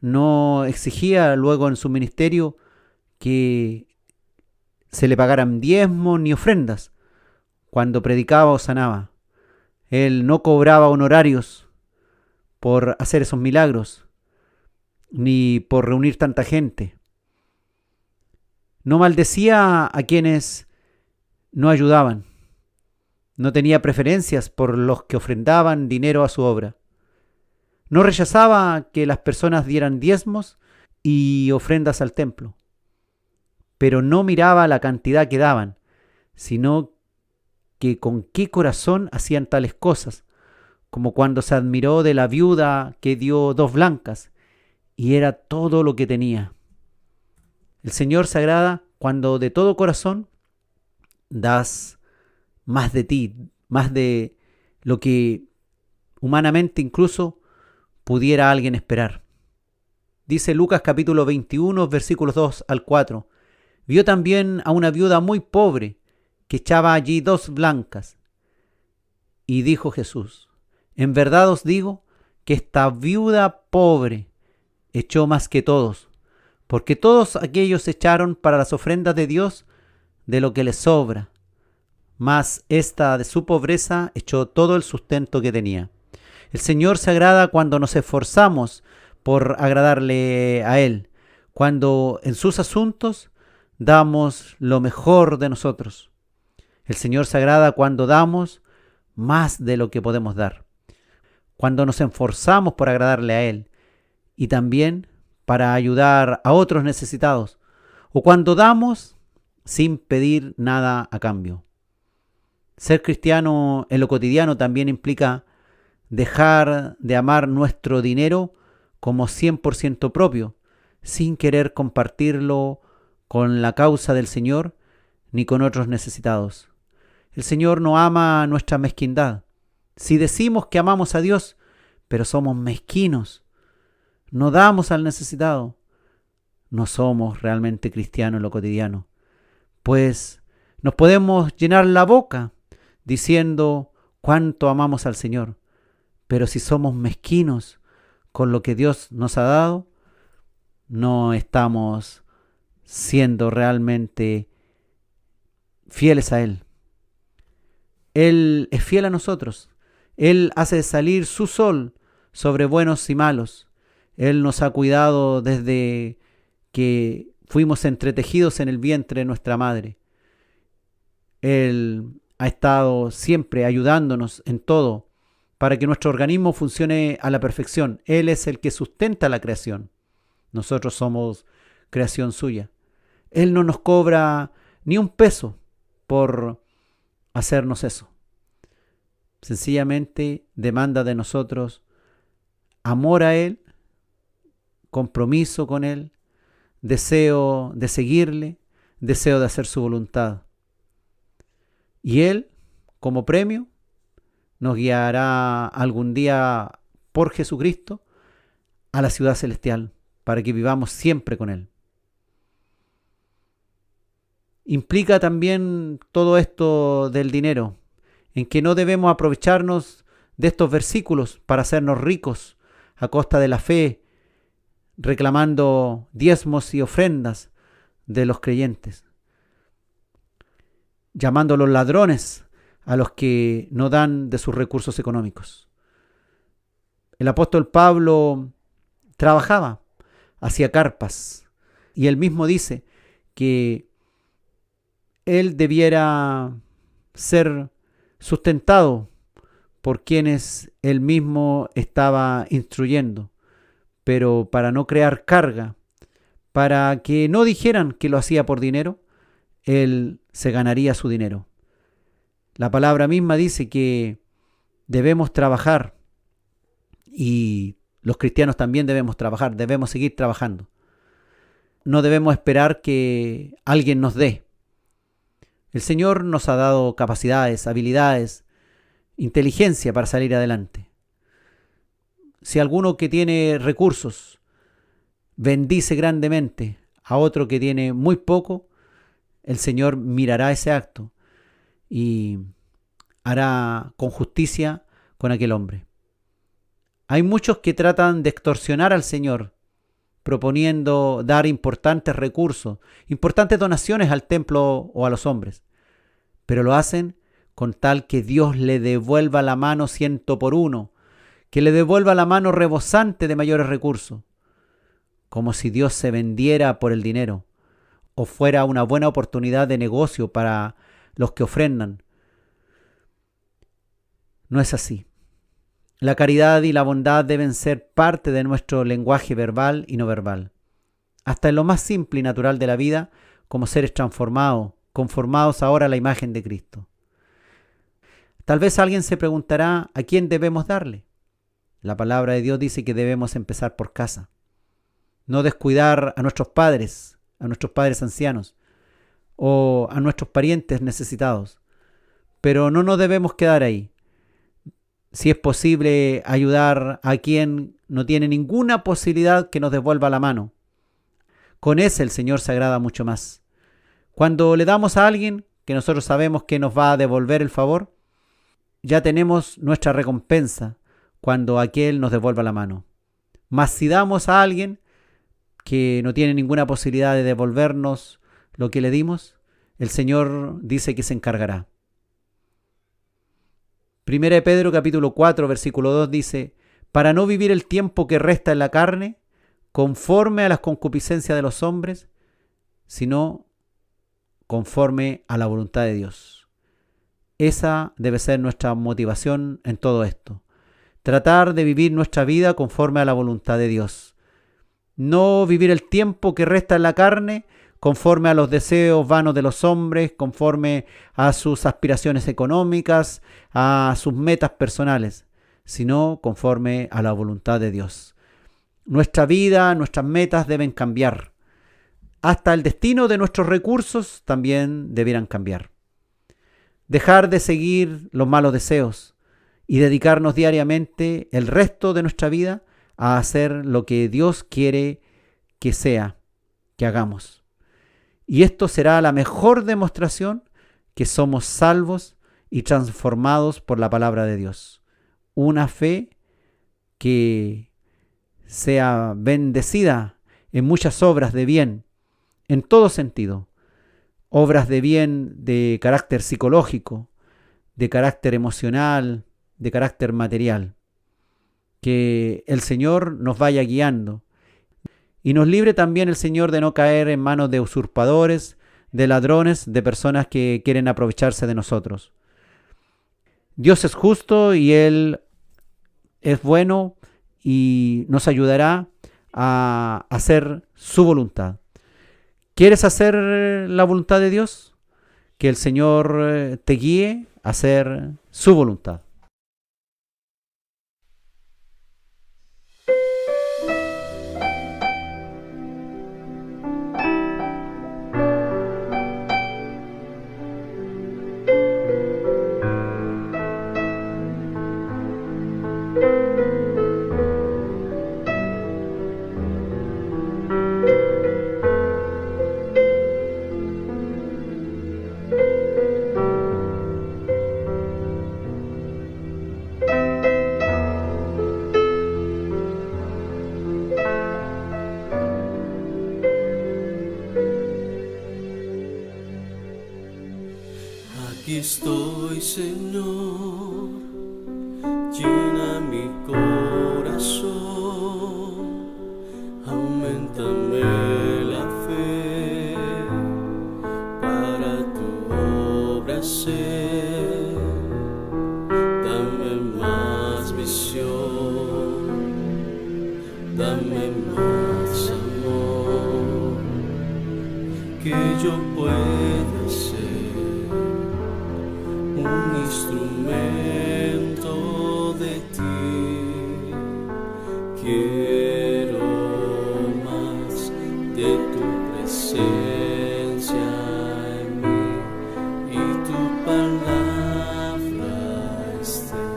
Speaker 2: no exigía luego en su ministerio que se le pagaran diezmos ni ofrendas cuando predicaba o sanaba. Él no cobraba honorarios por hacer esos milagros, ni por reunir tanta gente. No maldecía a quienes no ayudaban. No tenía preferencias por los que ofrendaban dinero a su obra. No rechazaba que las personas dieran diezmos y ofrendas al templo, pero no miraba la cantidad que daban, sino que con qué corazón hacían tales cosas, como cuando se admiró de la viuda que dio 2 blancas, y era todo lo que tenía. El Señor se agrada cuando de todo corazón das más de ti, más de lo que humanamente incluso pudiera alguien esperar. Dice Lucas capítulo 21, versículos 2 al 4. Vio también a una viuda muy pobre que echaba allí 2 blancas. Y dijo Jesús: en verdad os digo que esta viuda pobre echó más que todos, porque todos aquellos echaron para las ofrendas de Dios de lo que les sobra, mas esta de su pobreza echó todo el sustento que tenía. El Señor se agrada cuando nos esforzamos por agradarle a Él, cuando en sus asuntos damos lo mejor de nosotros. El Señor se agrada cuando damos más de lo que podemos dar, cuando nos esforzamos por agradarle a Él y también para ayudar a otros necesitados, o cuando damos sin pedir nada a cambio. Ser cristiano en lo cotidiano también implica dejar de amar nuestro dinero como 100% propio, sin querer compartirlo con la causa del Señor ni con otros necesitados. El Señor no ama nuestra mezquindad. Si decimos que amamos a Dios, pero somos mezquinos, no damos al necesitado, no somos realmente cristianos en lo cotidiano. Pues nos podemos llenar la boca diciendo cuánto amamos al Señor, pero si somos mezquinos con lo que Dios nos ha dado, no estamos siendo realmente fieles a Él. Él es fiel a nosotros. Él hace salir su sol sobre buenos y malos. Él nos ha cuidado desde que fuimos entretejidos en el vientre de nuestra madre. Él ha estado siempre ayudándonos en todo para que nuestro organismo funcione a la perfección. Él es el que sustenta la creación. Nosotros somos creación suya. Él no nos cobra ni un peso por hacernos eso. Sencillamente demanda de nosotros amor a Él, compromiso con Él, deseo de seguirle, deseo de hacer su voluntad. Y Él, como premio, nos guiará algún día por Jesucristo a la ciudad celestial, para que vivamos siempre con Él. Implica también todo esto del dinero, en que no debemos aprovecharnos de estos versículos para hacernos ricos a costa de la fe, reclamando diezmos y ofrendas de los creyentes, llamándolos ladrones a los que no dan de sus recursos económicos. El apóstol Pablo trabajaba, hacía carpas, y él mismo dice que él debiera ser sustentado por quienes él mismo estaba instruyendo, pero para no crear carga, para que no dijeran que lo hacía por dinero, él se ganaría su dinero. La palabra misma dice que debemos trabajar, y los cristianos también debemos trabajar, debemos seguir trabajando. No debemos esperar que alguien nos dé. El Señor nos ha dado capacidades, habilidades, inteligencia para salir adelante. Si alguno que tiene recursos bendice grandemente a otro que tiene muy poco, el Señor mirará ese acto y hará con justicia con aquel hombre. Hay muchos que tratan de extorsionar al Señor, proponiendo dar importantes recursos, importantes donaciones al templo o a los hombres, pero lo hacen con tal que Dios le devuelva la mano 100 por 1, que le devuelva la mano rebosante de mayores recursos, como si Dios se vendiera por el dinero o fuera una buena oportunidad de negocio para los que ofrendan. No es así. La caridad y la bondad deben ser parte de nuestro lenguaje verbal y no verbal, hasta en lo más simple y natural de la vida, como seres transformados, conformados ahora a la imagen de Cristo. Tal vez alguien se preguntará ¿a quién debemos darle? La palabra de Dios dice que debemos empezar por casa. No descuidar a nuestros padres ancianos o a nuestros parientes necesitados. Pero no nos debemos quedar ahí. Si es posible ayudar a quien no tiene ninguna posibilidad que nos devuelva la mano. Con ese el Señor se agrada mucho más. Cuando le damos a alguien que nosotros sabemos que nos va a devolver el favor, ya tenemos nuestra recompensa cuando aquel nos devuelva la mano. Mas si damos a alguien que no tiene ninguna posibilidad de devolvernos lo que le dimos, el Señor dice que se encargará. 1 Pedro capítulo 4 versículo 2 dice: para no vivir el tiempo que resta en la carne, conforme a las concupiscencias de los hombres, sino conforme a la voluntad de Dios. Esa debe ser nuestra motivación en todo esto. Tratar de vivir nuestra vida conforme a la voluntad de Dios. No vivir el tiempo que resta en la carne conforme a los deseos vanos de los hombres, conforme a sus aspiraciones económicas, a sus metas personales, sino conforme a la voluntad de Dios. Nuestra vida, nuestras metas deben cambiar. Hasta el destino de nuestros recursos también debieran cambiar. Dejar de seguir los malos deseos y dedicarnos diariamente el resto de nuestra vida a hacer lo que Dios quiere que sea, que hagamos. Y esto será la mejor demostración que somos salvos y transformados por la palabra de Dios. Una fe que sea bendecida en muchas obras de bien, en todo sentido. Obras de bien de carácter psicológico, de carácter emocional, de carácter material. Que el Señor nos vaya guiando. Y nos libre también el Señor de no caer en manos de usurpadores, de ladrones, de personas que quieren aprovecharse de nosotros. Dios es justo y Él es bueno y nos ayudará a hacer su voluntad. ¿Quieres hacer la voluntad de Dios? Que el Señor te guíe a hacer su voluntad.
Speaker 6: Aquí estoy, Señor, llena mi corazón, auméntame la fe para tu obra hacer, dame más visión dame más amor, que yo pueda ser un instrumento de ti. Quiero más de tu presencia en mí y tu palabra esté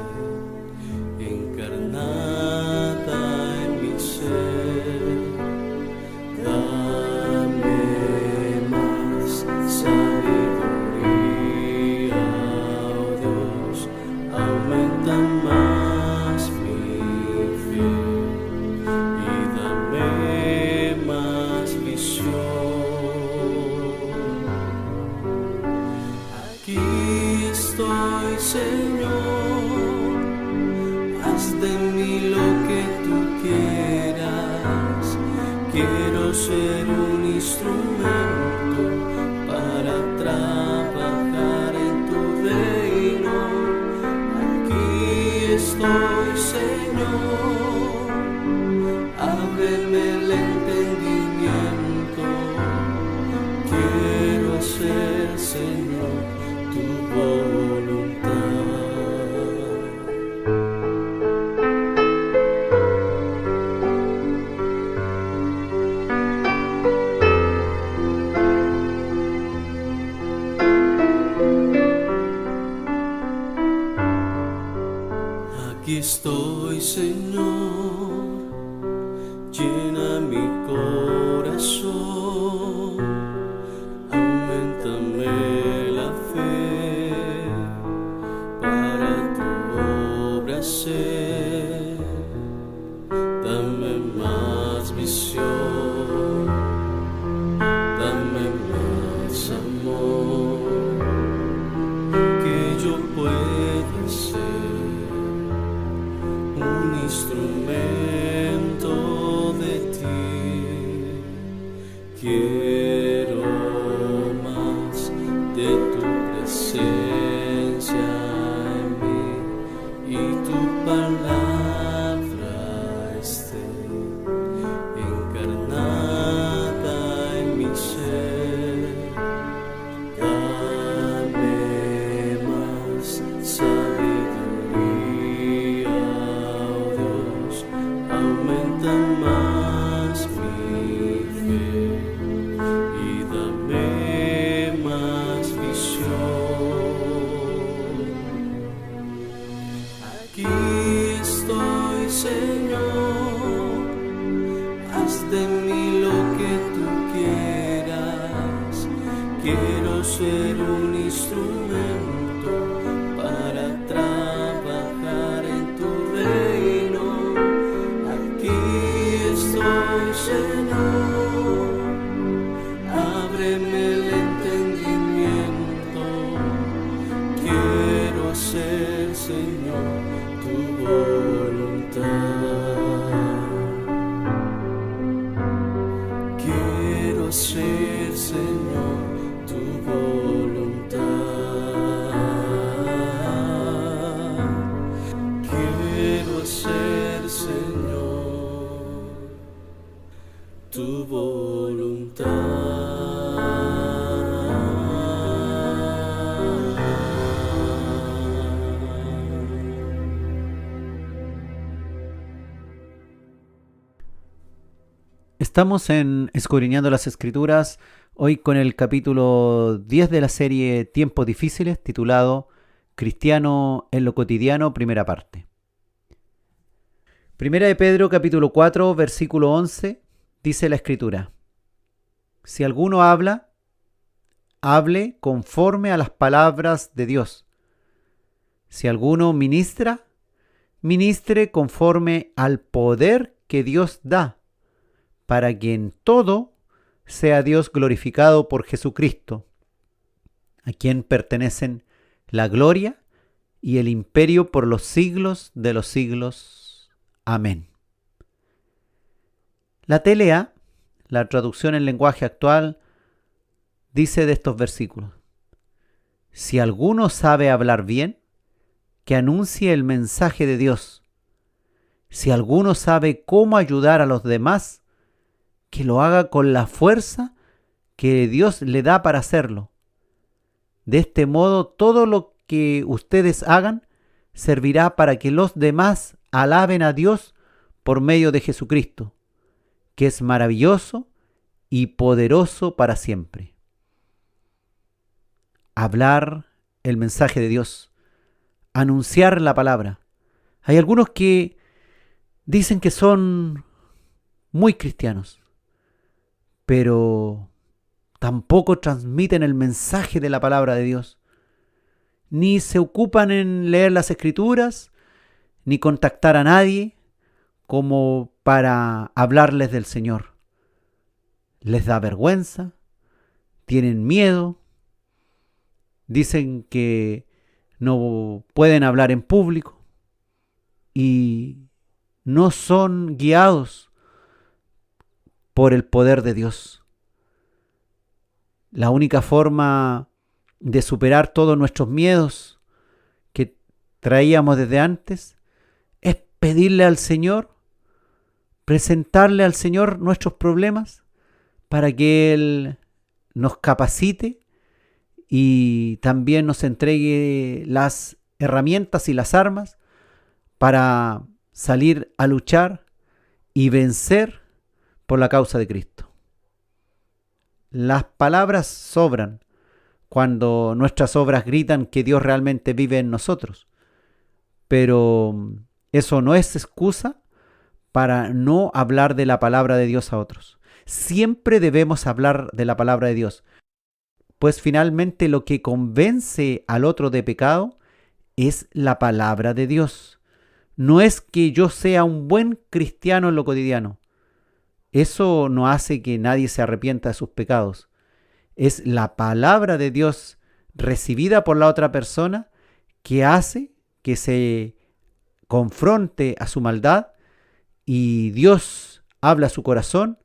Speaker 6: encarnada en mi ser. Dame más sabiduría, oh Dios, aumenta más mi fe y dame más visión. Aquí estoy, Señor, haz de mí lo que tú quieras. Quiero ser un instrumento para trabajar en tu reino. Aquí estoy, Señor, ábreme el entendimiento. Quiero hacer, Señor, tu voluntad. Aquí estoy, Señor, llena mi corazón, auméntame la fe para tu obra hacer. Dame más visión, dame más amor, que yo pueda ser un instrumento de ti. Quiero más de tu presencia en mí y tu palabra esté encarnada en mi ser. Dame más sabiduría, oh Dios, aumenta más mi fe y dame más visión. Aquí estoy, Señor, haz de mí lo que tú quieras. Quiero ser un instrumento para trabajar en tu reino. Aquí estoy, Señor, ábreme el entendimiento. Quiero hacer, Señor, tu voluntad. Quiero hacer, Señor, tu voluntad. Quiero hacer, Señor, tu voluntad.
Speaker 2: Estamos en Escudriñando las Escrituras, hoy con el capítulo 10 de la serie Tiempos Difíciles, titulado Cristiano en lo cotidiano, primera parte. Primera de Pedro, capítulo 4, versículo 11, dice la Escritura: Si alguno habla, hable conforme a las palabras de Dios. Si alguno ministra, ministre conforme al poder que Dios da, para que en todo sea Dios glorificado por Jesucristo, a quien pertenecen la gloria y el imperio por los siglos de los siglos. Amén. La TLA, la traducción en lenguaje actual, dice de estos versículos: si alguno sabe hablar bien, que anuncie el mensaje de Dios. Si alguno sabe cómo ayudar a los demás, que lo haga con la fuerza que Dios le da para hacerlo. De este modo, todo lo que ustedes hagan servirá para que los demás alaben a Dios por medio de Jesucristo, que es maravilloso y poderoso para siempre. Hablar el mensaje de Dios, anunciar la palabra. Hay algunos que dicen que son muy cristianos, pero tampoco transmiten el mensaje de la palabra de Dios, ni se ocupan en leer las Escrituras, ni contactar a nadie como para hablarles del Señor. Les da vergüenza, tienen miedo, dicen que no pueden hablar en público y no son guiados por el poder de Dios. La única forma de superar todos nuestros miedos que traíamos desde antes es pedirle al Señor, presentarle al Señor nuestros problemas para que Él nos capacite y también nos entregue las herramientas y las armas para salir a luchar y vencer por la causa de Cristo. Las palabras sobran cuando nuestras obras gritan que Dios realmente vive en nosotros, pero eso no es excusa para no hablar de la palabra de Dios a otros. Siempre debemos hablar de la palabra de Dios, pues finalmente lo que convence al otro de pecado es la palabra de Dios. No es que yo sea un buen cristiano en lo cotidiano. Eso no hace que nadie se arrepienta de sus pecados. Es la palabra de Dios recibida por la otra persona que hace que se confronte a su maldad y Dios habla a su corazón,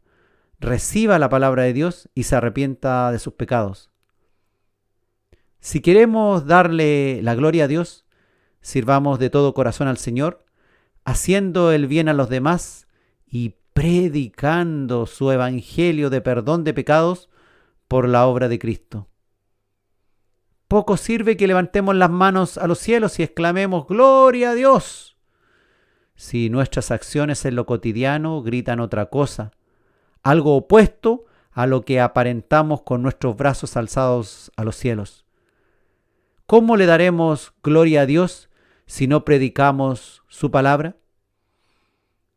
Speaker 2: reciba la palabra de Dios y se arrepienta de sus pecados. Si queremos darle la gloria a Dios, sirvamos de todo corazón al Señor, haciendo el bien a los demás y predicando su evangelio de perdón de pecados por la obra de Cristo. Poco sirve que levantemos las manos a los cielos y exclamemos ¡Gloria a Dios!, si nuestras acciones en lo cotidiano gritan otra cosa, algo opuesto a lo que aparentamos con nuestros brazos alzados a los cielos. ¿Cómo le daremos gloria a Dios si no predicamos su palabra?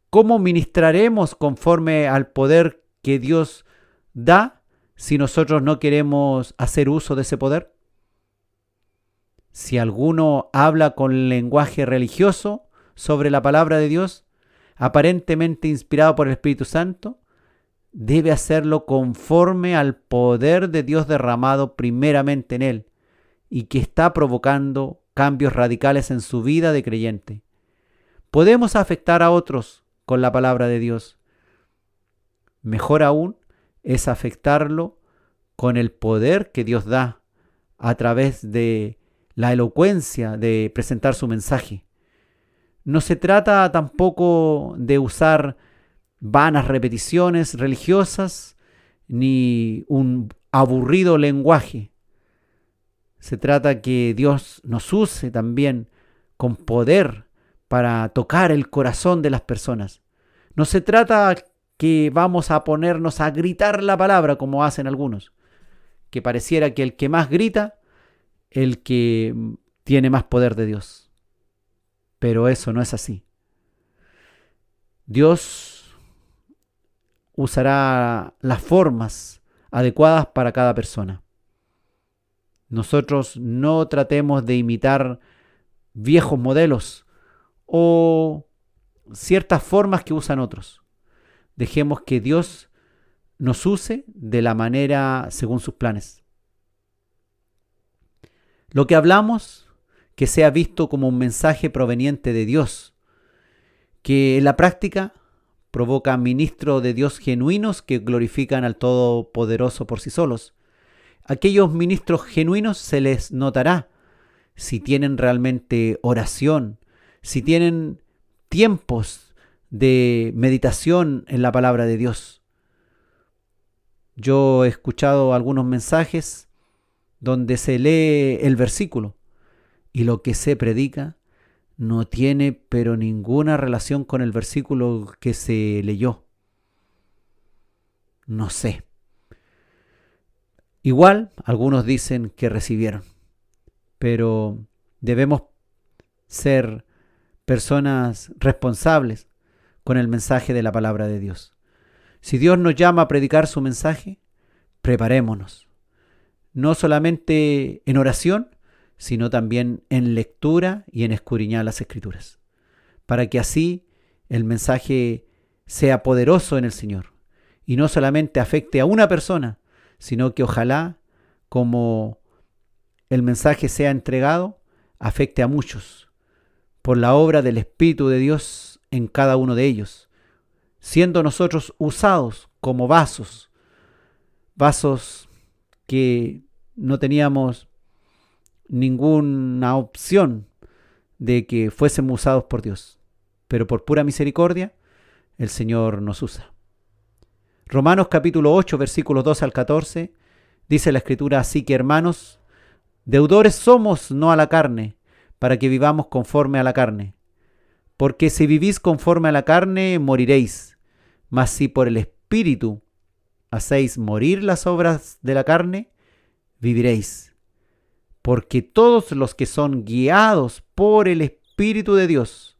Speaker 2: ¿Cómo ministraremos conforme al poder que Dios da si nosotros no queremos hacer uso de ese poder? Si alguno habla con lenguaje religioso sobre la palabra de Dios, aparentemente inspirado por el Espíritu Santo, debe hacerlo conforme al poder de Dios derramado primeramente en él y que está provocando cambios radicales en su vida de creyente. Podemos afectar a otros con la palabra de Dios. Mejor aún es afectarlo con el poder que Dios da a través de la elocuencia de presentar su mensaje. No se trata tampoco de usar vanas repeticiones religiosas ni un aburrido lenguaje. Se trata que Dios nos use también con poder para tocar el corazón de las personas. No se trata que vamos a ponernos a gritar la palabra como hacen algunos, que pareciera que el que más grita, el que tiene más poder de Dios. Pero eso no es así. Dios usará las formas adecuadas para cada persona. Nosotros no tratemos de imitar viejos modelos o ciertas formas que usan otros. Dejemos que Dios nos use de la manera según sus planes. Lo que hablamos, que sea visto como un mensaje proveniente de Dios, que en la práctica provoca ministros de Dios genuinos que glorifican al Todopoderoso por sí solos. Aquellos ministros genuinos se les notará si tienen realmente oración, si tienen tiempos de meditación en la palabra de Dios. Yo he escuchado algunos mensajes donde se lee el versículo y lo que se predica no tiene pero ninguna relación con el versículo que se leyó. No sé. Igual algunos dicen que recibieron, pero debemos ser personas responsables con el mensaje de la palabra de Dios. Si Dios nos llama a predicar su mensaje, preparémonos. No solamente en oración, sino también en lectura y en escudriñar las Escrituras, para que así el mensaje sea poderoso en el Señor y no solamente afecte a una persona, sino que ojalá, como el mensaje sea entregado, afecte a muchos por la obra del Espíritu de Dios en cada uno de ellos, siendo nosotros usados como vasos que no teníamos ninguna opción de que fuésemos usados por Dios, pero por pura misericordia el Señor nos usa. Romanos capítulo 8, versículos 2 al 14, dice la Escritura: así que, hermanos, deudores somos no a la carne, para que vivamos conforme a la carne. Porque si vivís conforme a la carne, moriréis. Mas si por el Espíritu hacéis morir las obras de la carne, viviréis. Porque todos los que son guiados por el Espíritu de Dios,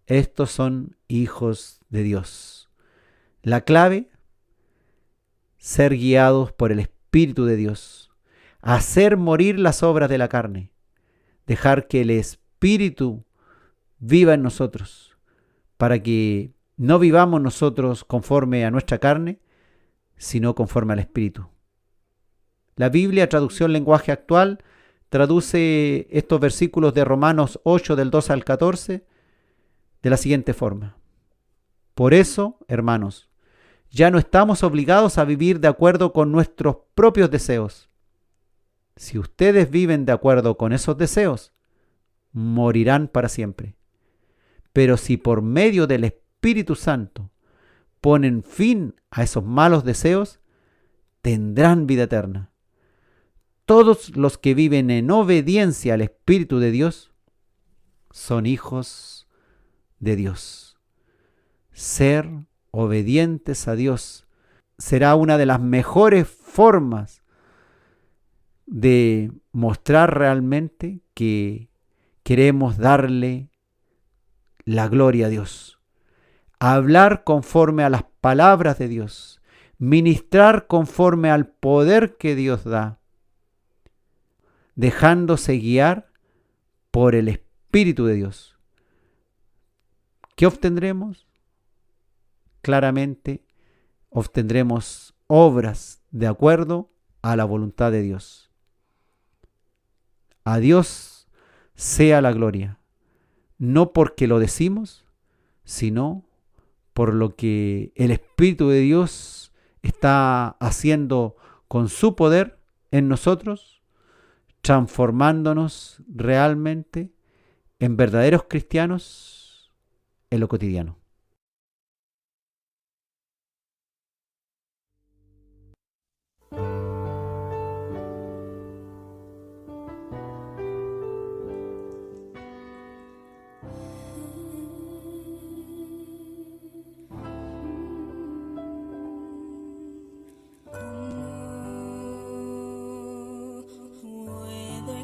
Speaker 2: estos son hijos de Dios. La clave: ser guiados por el Espíritu de Dios, hacer morir las obras de la carne, dejar que el Espíritu viva en nosotros, para que no vivamos nosotros conforme a nuestra carne, sino conforme al Espíritu. La Biblia, traducción lenguaje actual, traduce estos versículos de Romanos 8, del 2 al 14, de la siguiente forma: por eso, hermanos, ya no estamos obligados a vivir de acuerdo con nuestros propios deseos. Si ustedes viven de acuerdo con esos deseos, morirán para siempre. Pero si por medio del Espíritu Santo ponen fin a esos malos deseos, tendrán vida eterna. Todos los que viven en obediencia al Espíritu de Dios son hijos de Dios. Ser obedientes a Dios será una de las mejores formas de mostrar realmente que queremos darle la gloria a Dios. Hablar conforme a las palabras de Dios, ministrar conforme al poder que Dios da, dejándose guiar por el Espíritu de Dios. ¿Qué obtendremos? Claramente obtendremos obras de acuerdo a la voluntad de Dios. A Dios sea la gloria, no porque lo decimos, sino por lo que el Espíritu de Dios está haciendo con su poder en nosotros, transformándonos realmente en verdaderos cristianos en lo cotidiano.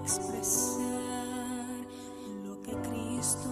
Speaker 7: Expresar lo que Cristo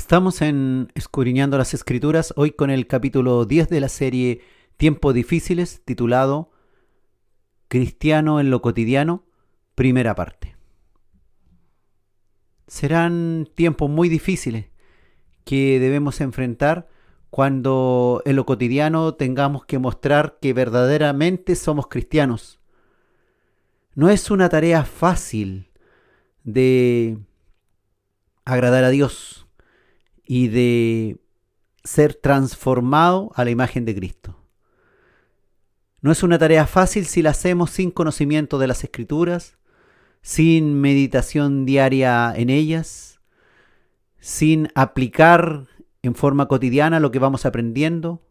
Speaker 2: Estamos en Escudriñando las Escrituras, hoy con el capítulo 10 de la serie Tiempos Difíciles, titulado Cristiano en lo cotidiano, primera parte. Serán tiempos muy difíciles que debemos enfrentar cuando en lo cotidiano tengamos que mostrar que verdaderamente somos cristianos. No es una tarea fácil de agradar a Dios y de ser transformado a la imagen de Cristo. No es una tarea fácil si la hacemos sin conocimiento de las Escrituras, sin meditación diaria en ellas, sin aplicar en forma cotidiana lo que vamos aprendiendo,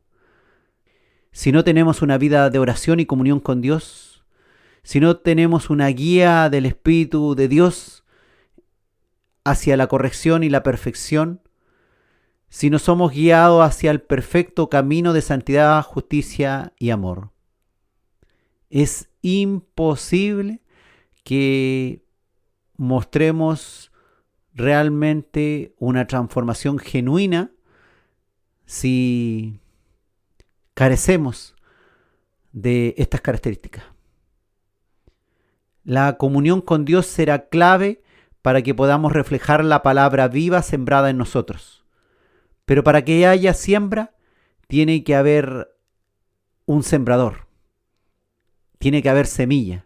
Speaker 2: si no tenemos una vida de oración y comunión con Dios, si no tenemos una guía del Espíritu de Dios hacia la corrección y la perfección, si no somos guiados hacia el perfecto camino de santidad, justicia y amor. Es imposible que mostremos realmente una transformación genuina si carecemos de estas características. La comunión con Dios será clave para que podamos reflejar la palabra viva sembrada en nosotros. Pero para que haya siembra, tiene que haber un sembrador. Tiene que haber semilla.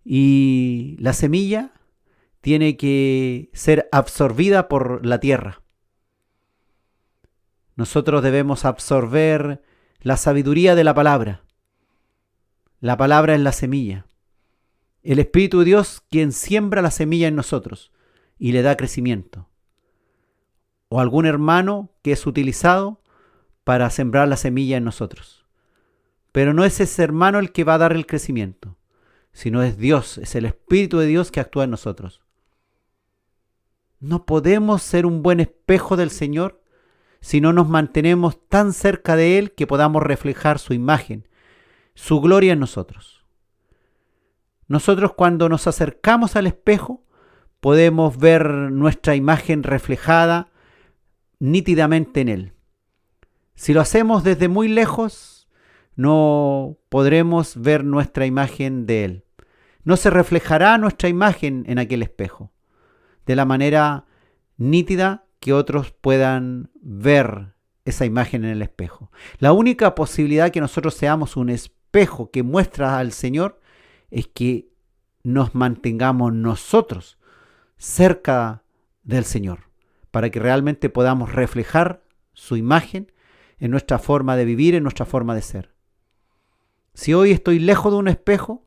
Speaker 2: Y la semilla tiene que ser absorbida por la tierra. Nosotros debemos absorber la sabiduría de la palabra. La palabra es la semilla. El Espíritu de Dios quien siembra la semilla en nosotros y le da crecimiento. O algún hermano que es utilizado para sembrar la semilla en nosotros. Pero no es ese hermano el que va a dar el crecimiento, sino es Dios, es el Espíritu de Dios que actúa en nosotros. No podemos ser un buen espejo del Señor si no nos mantenemos tan cerca de Él que podamos reflejar su imagen, su gloria en nosotros. Nosotros cuando nos acercamos al espejo podemos ver nuestra imagen reflejada nítidamente en Él. Si lo hacemos desde muy lejos, no podremos ver nuestra imagen de Él. No se reflejará nuestra imagen en aquel espejo de la manera nítida que otros puedan ver esa imagen en el espejo. La única posibilidad que nosotros seamos un espejo que muestra al Señor es que nos mantengamos nosotros cerca del Señor, para que realmente podamos reflejar su imagen en nuestra forma de vivir, en nuestra forma de ser. Si hoy estoy lejos de un espejo,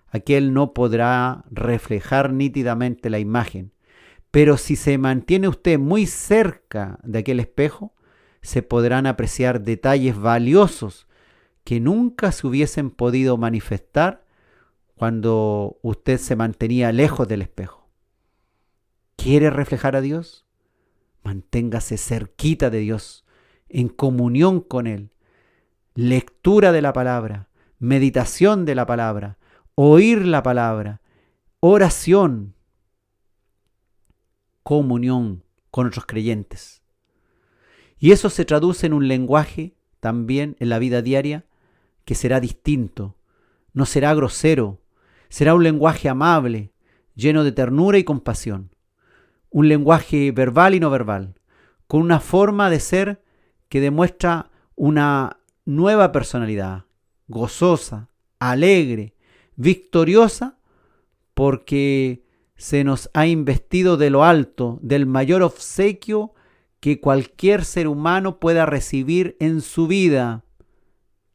Speaker 2: aquel no podrá reflejar nítidamente la imagen. Pero si se mantiene usted muy cerca de aquel espejo, se podrán apreciar detalles valiosos que nunca se hubiesen podido manifestar cuando usted se mantenía lejos del espejo. ¿Quiere reflejar a Dios? Manténgase cerquita de Dios, en comunión con Él. Lectura de la palabra, meditación de la palabra, oír la palabra, oración, comunión con otros creyentes. Y eso se traduce en un lenguaje también en la vida diaria que será distinto, no será grosero, será un lenguaje amable, lleno de ternura y compasión. Un lenguaje verbal y no verbal, con una forma de ser que demuestra una nueva personalidad, gozosa, alegre, victoriosa, porque se nos ha investido de lo alto, del mayor obsequio que cualquier ser humano pueda recibir en su vida,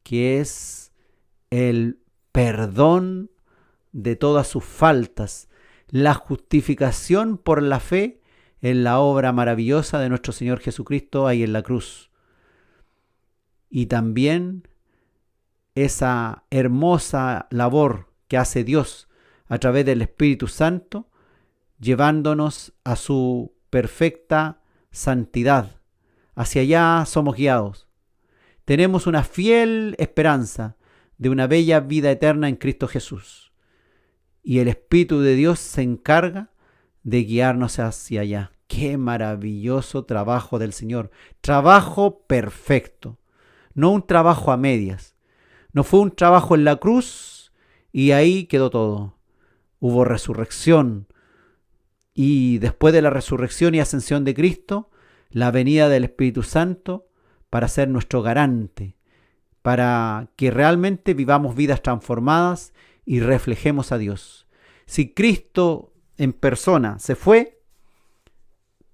Speaker 2: que es el perdón de todas sus faltas, la justificación por la fe en la obra maravillosa de nuestro Señor Jesucristo ahí en la cruz. Y también esa hermosa labor que hace Dios a través del Espíritu Santo, llevándonos a su perfecta santidad. Hacia allá somos guiados. Tenemos una fiel esperanza de una bella vida eterna en Cristo Jesús. Y el Espíritu de Dios se encarga de guiarnos hacia allá Qué maravilloso trabajo del Señor. Trabajo perfecto. No un trabajo a medias. No fue un trabajo en la cruz y ahí quedó todo. Hubo resurrección. Y después de la resurrección y ascensión de Cristo, la venida del Espíritu Santo para ser nuestro garante, para que realmente vivamos vidas transformadas y reflejemos a Dios. Si Cristo en persona se fue,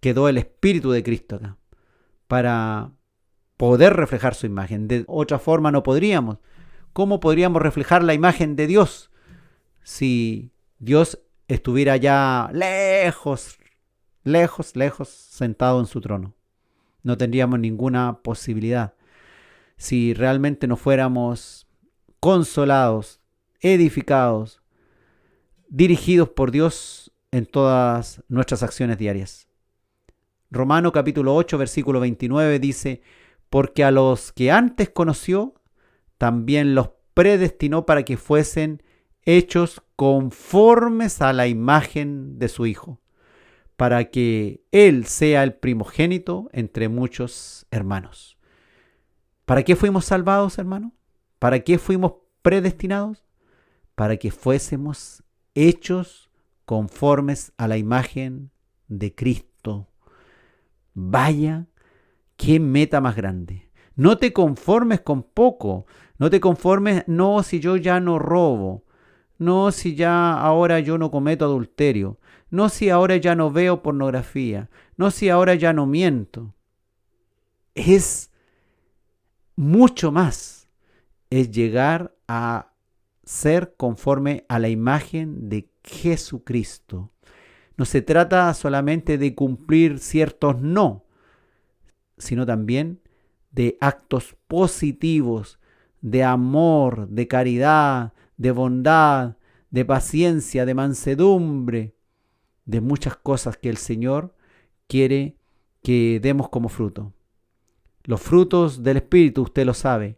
Speaker 2: quedó el Espíritu de Cristo acá, para poder reflejar su imagen. De otra forma no podríamos. ¿Cómo podríamos reflejar la imagen de Dios si Dios estuviera ya lejos, sentado en su trono? No tendríamos ninguna posibilidad. Si realmente no fuéramos consolados, edificados, dirigidos por Dios en todas nuestras acciones diarias. Romano capítulo 8, versículo 29 dice: porque a los que antes conoció, también los predestinó para que fuesen hechos conformes a la imagen de su Hijo, para que Él sea el primogénito entre muchos hermanos. ¿Para qué fuimos salvados, hermano? ¿Para qué fuimos predestinados? Para que fuésemos hechos conformes a la imagen de Cristo. Vaya, qué meta más grande. No te conformes con poco. No te conformes, no, si yo ya no robo. No, si ya ahora yo no cometo adulterio. No, si ahora ya no veo pornografía. No, si ahora ya no miento. Es mucho más. Es llegar a ser conforme a la imagen de Jesucristo. No se trata solamente de cumplir ciertos no, sino también de actos positivos, de amor, de caridad, de bondad, de paciencia, de mansedumbre, de muchas cosas que el Señor quiere que demos como fruto. Los frutos del Espíritu, usted lo sabe,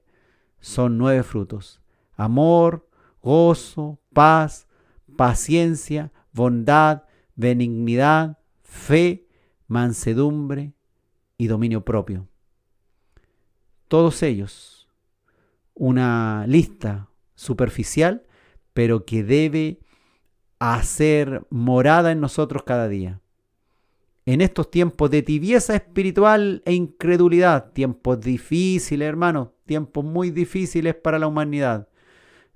Speaker 2: son 9 frutos: amor, gozo, paz, paciencia, bondad, benignidad, fe, mansedumbre y dominio propio. Todos ellos, una lista superficial, pero que debe hacer morada en nosotros cada día. En estos tiempos de tibieza espiritual e incredulidad, tiempos difíciles, hermanos, tiempos muy difíciles para la humanidad,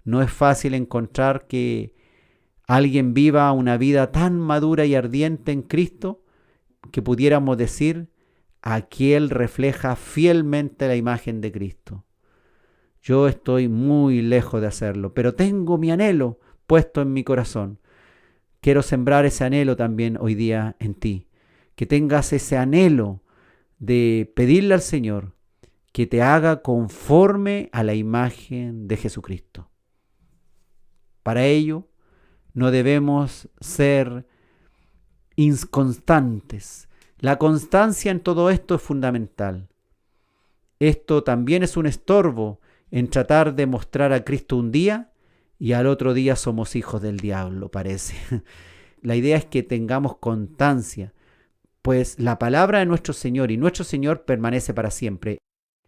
Speaker 2: no es fácil encontrar que alguien viva una vida tan madura y ardiente en Cristo que pudiéramos decir: aquel refleja fielmente la imagen de Cristo. Yo estoy muy lejos de hacerlo, pero tengo mi anhelo puesto en mi corazón. Quiero sembrar ese anhelo también hoy día en ti. Que tengas ese anhelo de pedirle al Señor que te haga conforme a la imagen de Jesucristo. Para ello, no debemos ser inconstantes. La constancia en todo esto es fundamental. Esto también es un estorbo en tratar de mostrar a Cristo un día y al otro día somos hijos del diablo, parece. La idea es que tengamos constancia, pues la palabra de nuestro Señor y nuestro Señor permanece para siempre.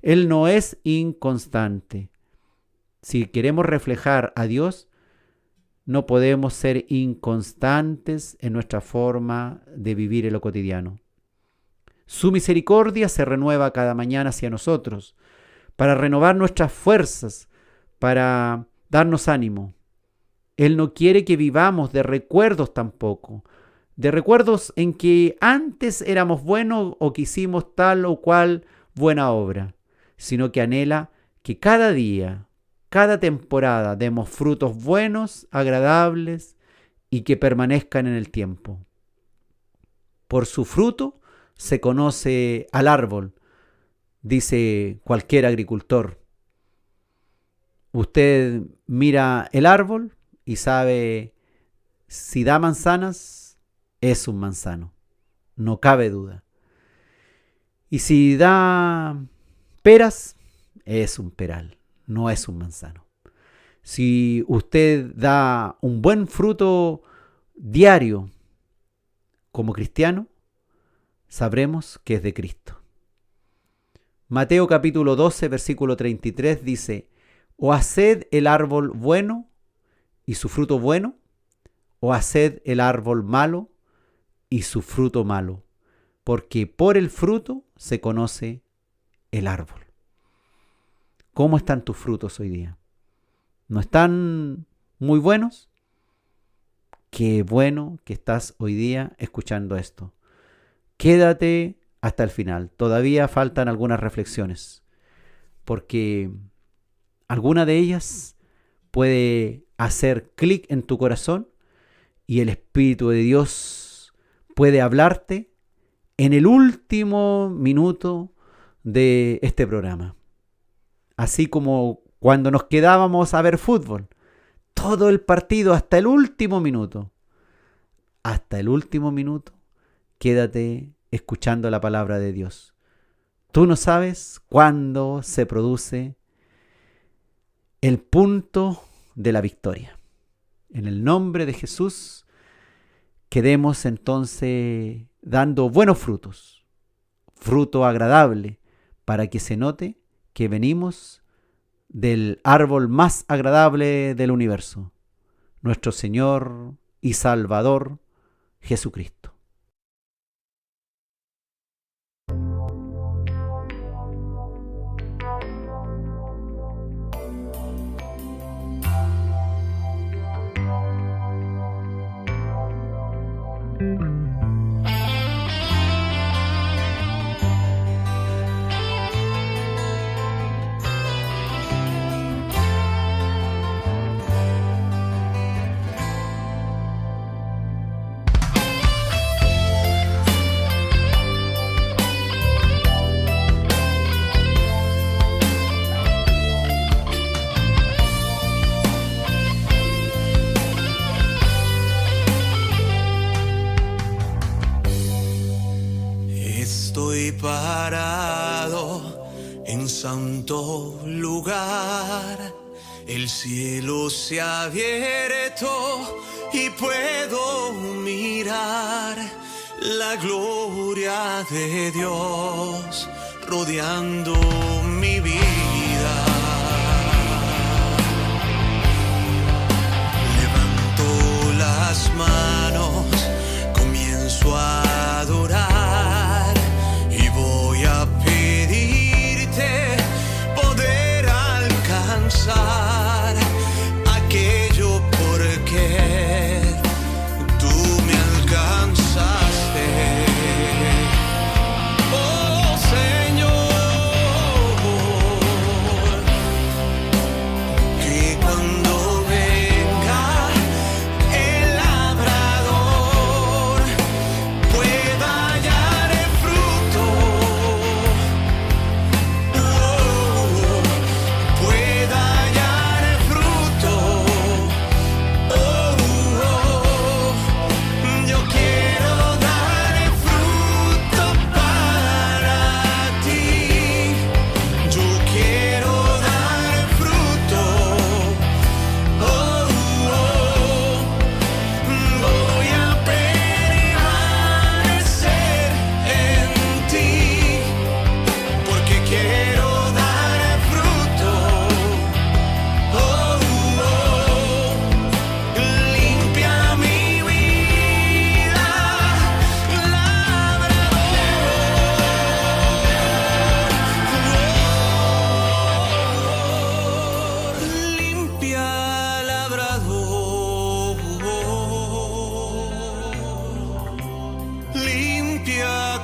Speaker 2: Él no es inconstante. Si queremos reflejar a Dios, no podemos ser inconstantes en nuestra forma de vivir en lo cotidiano. Su misericordia se renueva cada mañana hacia nosotros, para renovar nuestras fuerzas, para darnos ánimo. Él no quiere que vivamos de recuerdos tampoco, de recuerdos en que antes éramos buenos o que hicimos tal o cual buena obra, sino que anhela que cada día, cada temporada demos frutos buenos, agradables y que permanezcan en el tiempo. Por su fruto se conoce al árbol, dice cualquier agricultor. Usted mira el árbol y sabe si da manzanas, es un manzano, no cabe duda. Y si da peras, es un peral, no es un manzano. Si usted da un buen fruto diario como cristiano, sabremos que es de Cristo. Mateo capítulo 12, versículo 33 dice: o haced el árbol bueno y su fruto bueno, o haced el árbol malo y su fruto malo, porque por el fruto se conoce el árbol. ¿Cómo están tus frutos hoy día? ¿No están muy buenos? Qué bueno que estás hoy día escuchando esto. Quédate hasta el final. Todavía faltan algunas reflexiones, porque alguna de ellas puede hacer clic en tu corazón y el Espíritu de Dios puede hablarte en el último minuto de este programa. Así como cuando nos quedábamos a ver fútbol, todo el partido hasta el último minuto. Hasta el último minuto, quédate escuchando la palabra de Dios. Tú no sabes cuándo se produce el punto de la victoria. En el nombre de Jesús, quedemos entonces dando buenos frutos, fruto agradable, para que se note que venimos del árbol más agradable del universo, nuestro Señor y Salvador Jesucristo.
Speaker 6: Estoy parado en santo lugar, el cielo se ha abierto y puedo mirar la gloria de Dios rodeando mi vida. Levanto las manos, comienzo a adorar. Aquello porque tú me alcanzaste, oh Señor, que cuando venga el labrador pueda hallar el fruto, pueda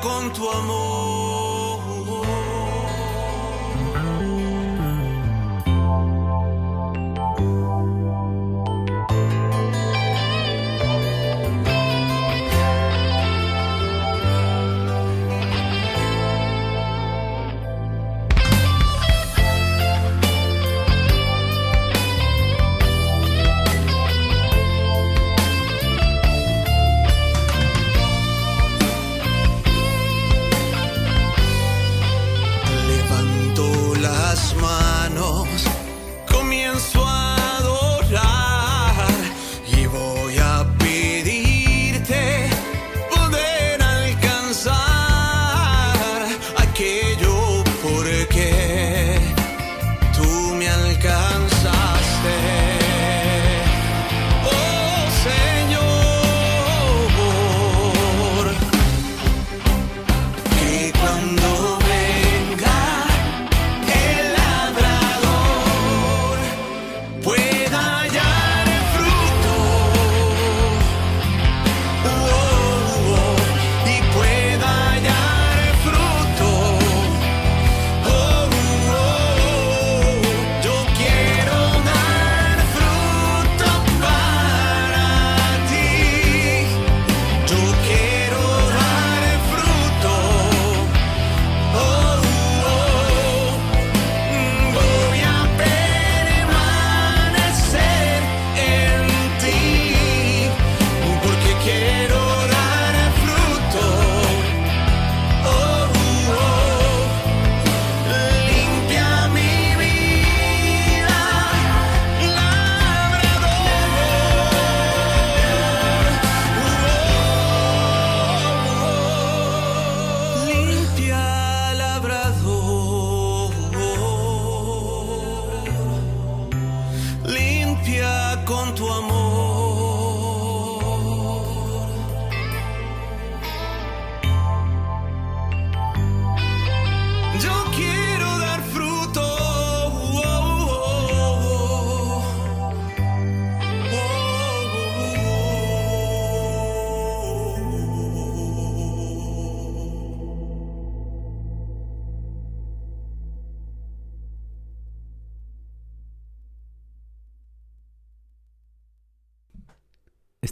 Speaker 6: con tu amor.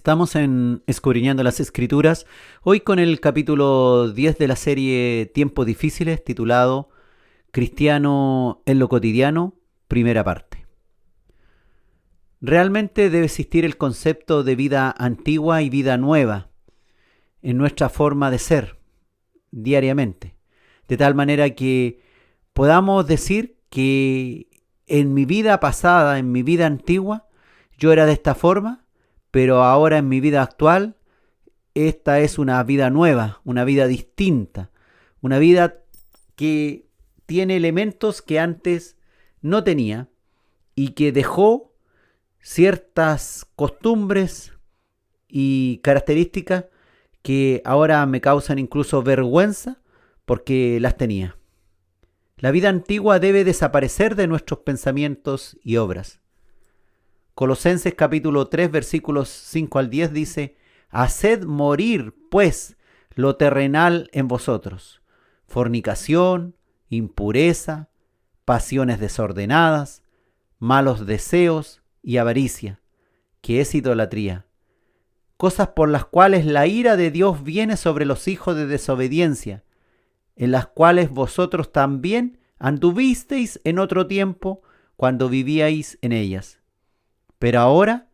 Speaker 2: Estamos en Escudriñando las Escrituras, hoy con el capítulo 10 de la serie Tiempos Difíciles, titulado Cristiano en lo cotidiano, primera parte. Realmente debe existir el concepto de vida antigua y vida nueva en nuestra forma de ser diariamente, de tal manera que podamos decir que en mi vida pasada, en mi vida antigua, yo era de esta forma, pero ahora en mi vida actual, esta es una vida nueva, una vida distinta, una vida que tiene elementos que antes no tenía y que dejó ciertas costumbres y características que ahora me causan incluso vergüenza porque las tenía. La vida antigua debe desaparecer de nuestros pensamientos y obras. Colosenses capítulo 3 versículos 5 al 10 dice: haced morir, pues, lo terrenal en vosotros: fornicación, impureza, pasiones desordenadas, malos deseos y avaricia, que es idolatría. Cosas por las cuales la ira de Dios viene sobre los hijos de desobediencia, en las cuales vosotros también anduvisteis en otro tiempo cuando vivíais en ellas. Pero ahora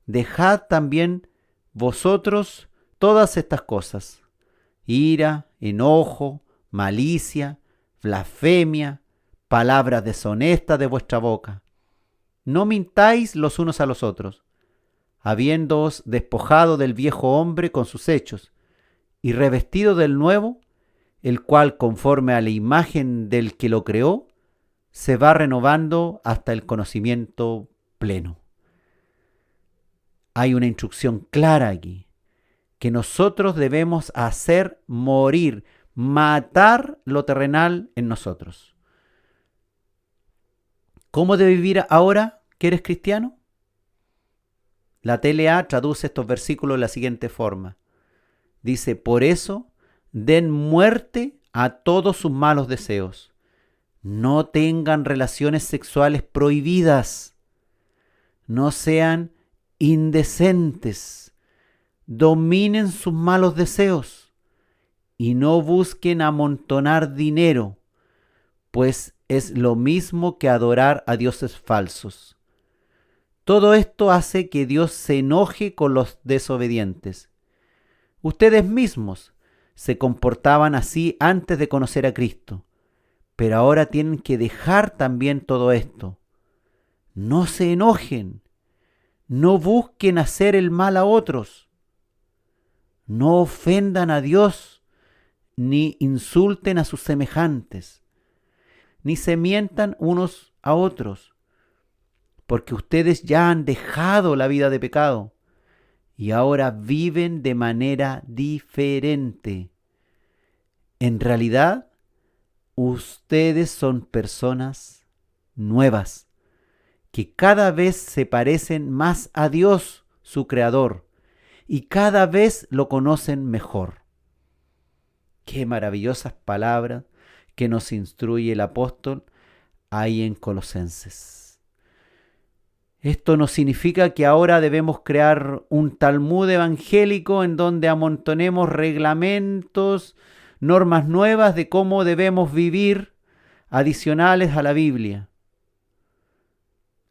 Speaker 2: dejad también vosotros todas estas cosas: ira, enojo, malicia, blasfemia, palabras deshonestas de vuestra boca. No mintáis los unos a los otros, habiéndoos despojado del viejo hombre con sus hechos, y revestido del nuevo, el cual, conforme a la imagen del que lo creó, se va renovando hasta el conocimiento pleno. Hay una instrucción clara aquí, que nosotros debemos hacer morir, matar lo terrenal en nosotros. ¿Cómo debes vivir ahora que eres cristiano? La TLA traduce estos versículos de la siguiente forma. Dice: por eso, den muerte a todos sus malos deseos. No tengan relaciones sexuales prohibidas. No sean indecentes. Dominen sus malos deseos y no busquen amontonar dinero, pues es lo mismo que adorar a dioses falsos. Todo esto hace que Dios se enoje con los desobedientes. Ustedes mismos se comportaban así antes de conocer a Cristo, pero ahora tienen que dejar también todo esto. No se enojen, no busquen hacer el mal a otros, no ofendan a Dios, ni insulten a sus semejantes, ni se mientan unos a otros, porque ustedes ya han dejado la vida de pecado y ahora viven de manera diferente. En realidad, ustedes son personas nuevas, que cada vez se parecen más a Dios, su Creador, y cada vez lo conocen mejor. Qué maravillosas palabras que nos instruye el apóstol ahí en Colosenses. Esto no significa que ahora debemos crear un Talmud evangélico en donde amontonemos reglamentos, normas nuevas de cómo debemos vivir adicionales a la Biblia,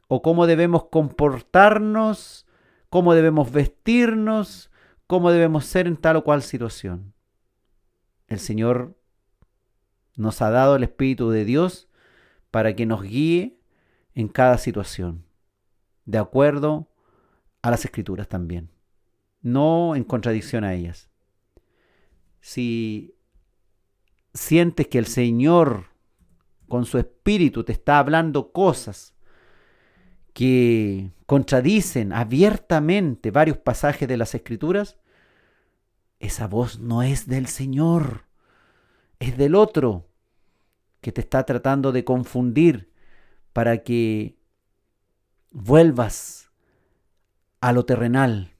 Speaker 2: o cómo debemos comportarnos, cómo debemos vestirnos, cómo debemos ser en tal o cual situación. El Señor nos ha dado el Espíritu de Dios para que nos guíe en cada situación, de acuerdo a las Escrituras también, no en contradicción a ellas. Si sientes que el Señor con su Espíritu te está hablando cosas que contradicen abiertamente varios pasajes de las Escrituras, esa voz no es del Señor, es del otro que te está tratando de confundir para que vuelvas a lo terrenal.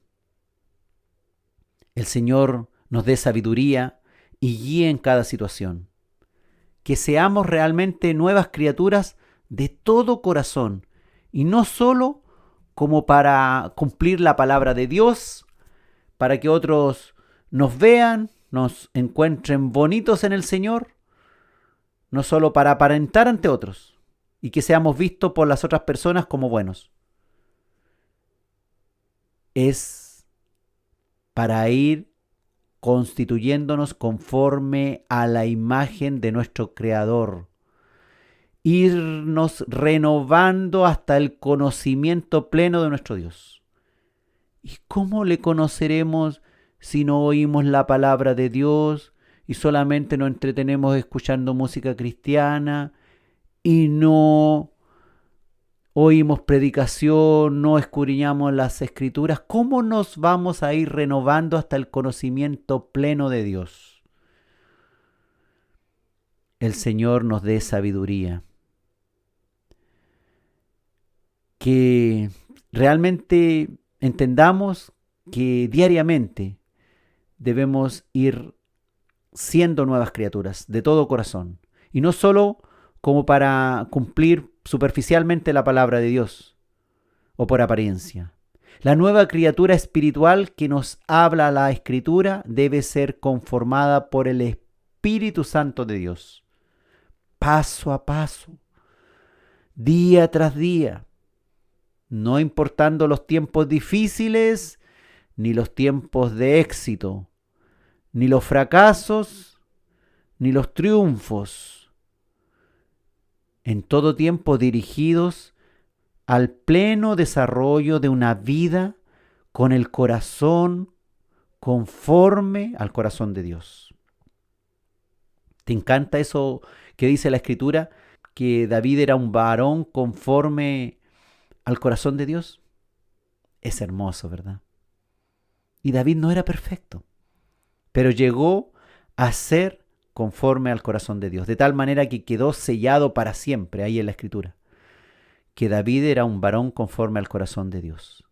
Speaker 2: El Señor nos dé sabiduría y guíe en cada situación. Que seamos realmente nuevas criaturas de todo corazón y no solo como para cumplir la palabra de Dios para que otros nos vean, nos encuentren bonitos en el Señor, no solo para aparentar ante otros y que seamos vistos por las otras personas como buenos. Es para ir constituyéndonos conforme a la imagen de nuestro Creador. Irnos renovando hasta el conocimiento pleno de nuestro Dios. ¿Y cómo le conoceremos si no oímos la palabra de Dios y solamente nos entretenemos escuchando música cristiana y no oímos predicación, no escudriñamos las Escrituras? ¿Cómo nos vamos a ir renovando hasta el conocimiento pleno de Dios? El Señor nos dé sabiduría. Que realmente entendamos que diariamente debemos ir siendo nuevas criaturas de todo corazón. Y no solo como para cumplir superficialmente la palabra de Dios o por apariencia. La nueva criatura espiritual que nos habla la Escritura debe ser conformada por el Espíritu Santo de Dios. Paso a paso, día tras día, no importando los tiempos difíciles, ni los tiempos de éxito, ni los fracasos, ni los triunfos. En todo tiempo dirigidos al pleno desarrollo de una vida con el corazón conforme al corazón de Dios. ¿Te encanta eso que dice la Escritura? Que David era un varón conforme al corazón de Dios. Es hermoso, ¿verdad? Y David no era perfecto, pero llegó a ser conforme al corazón de Dios, de tal manera que quedó sellado para siempre ahí en la Escritura, que David era un varón conforme al corazón de Dios,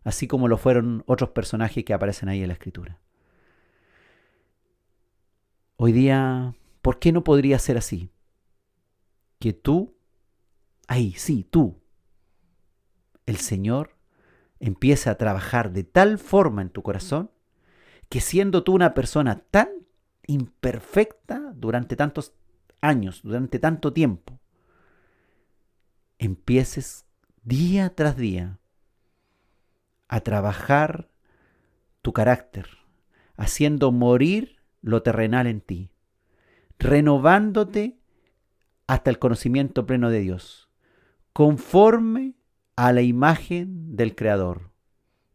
Speaker 2: así como lo fueron otros personajes que aparecen ahí en la Escritura. Hoy día, ¿por qué no podría ser así? Que tú, tú, el Señor empiece a trabajar de tal forma en tu corazón que siendo tú una persona tan imperfecta durante tantos años, durante tanto tiempo, empieces día tras día a trabajar tu carácter, haciendo morir lo terrenal en ti, renovándote hasta el conocimiento pleno de Dios, conforme a la imagen del Creador,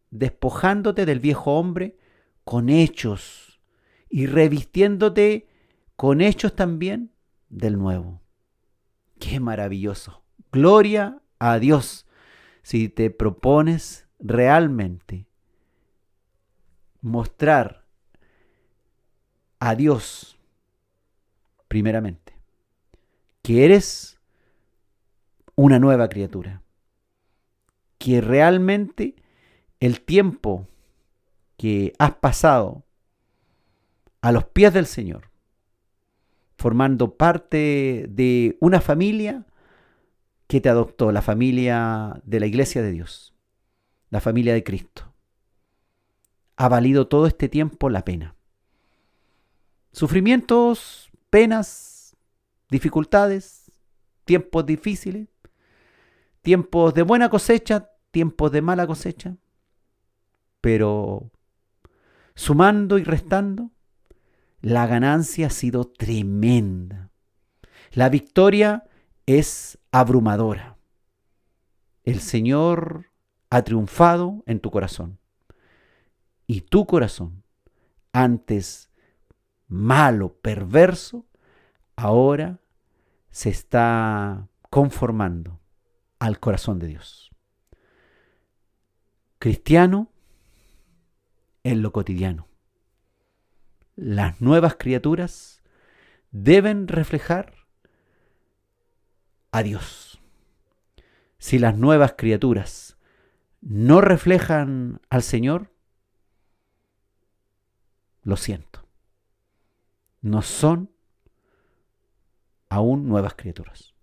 Speaker 2: despojándote del viejo hombre con hechos y revistiéndote con hechos también del nuevo. ¡Qué maravilloso! Gloria a Dios si te propones realmente mostrar a Dios primeramente que eres una nueva criatura, que realmente el tiempo que has pasado a los pies del Señor, formando parte de una familia que te adoptó, la familia de la Iglesia de Dios, la familia de Cristo. Ha valido todo este tiempo la pena. Sufrimientos, penas, dificultades, tiempos difíciles, tiempos de buena cosecha, tiempos de mala cosecha, pero sumando y restando, la ganancia ha sido tremenda. La victoria es abrumadora. El Señor ha triunfado en tu corazón. Y tu corazón, antes malo, perverso, ahora se está conformando al corazón de Dios. Cristiano en lo cotidiano. Las nuevas criaturas deben reflejar a Dios. Si las nuevas criaturas no reflejan al Señor, lo siento, no son aún nuevas criaturas.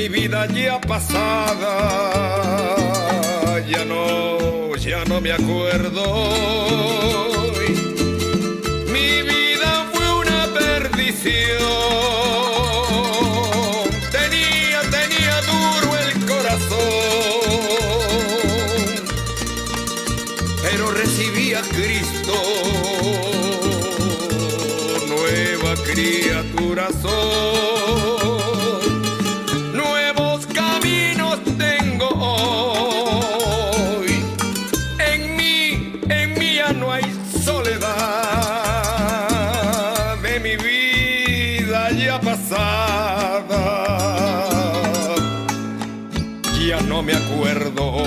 Speaker 7: mi vida ya pasada, ya no me acuerdo. Mi vida fue una perdición, tenía duro el corazón, pero recibí a Cristo, nueva criatura soy, nuevos caminos tengo hoy, en mí ya no hay soledad de mi vida ya pasada, ya no me acuerdo.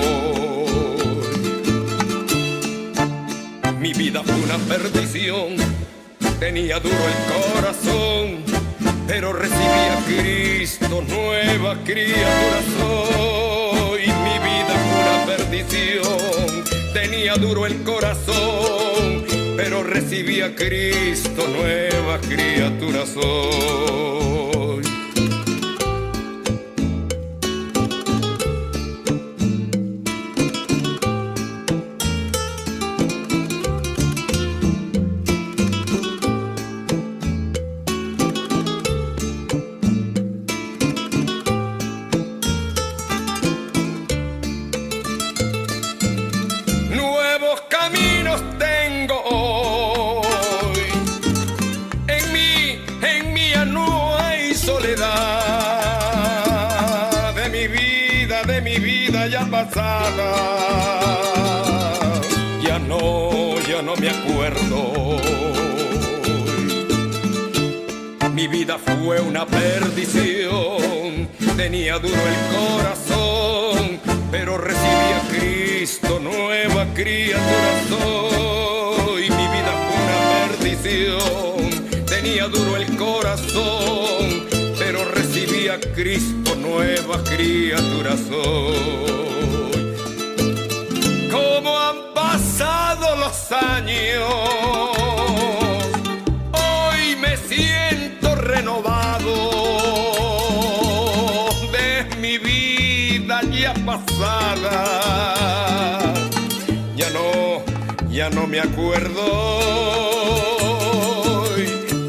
Speaker 7: Mi vida fue una perdición, tenía duro el corazón, pero recibí a Cristo, nueva criatura soy. Mi vida fue una perdición, tenía duro el corazón, pero recibí a Cristo, nueva criatura soy. Pasada, ya no me acuerdo. Mi vida fue una perdición, tenía duro el corazón, pero recibí a Cristo, nueva criatura soy. Mi vida fue una perdición, tenía duro el corazón, pero recibí a Cristo, nueva criatura soy. Como han pasado los años, hoy me siento renovado de mi vida ya pasada. Ya no me acuerdo.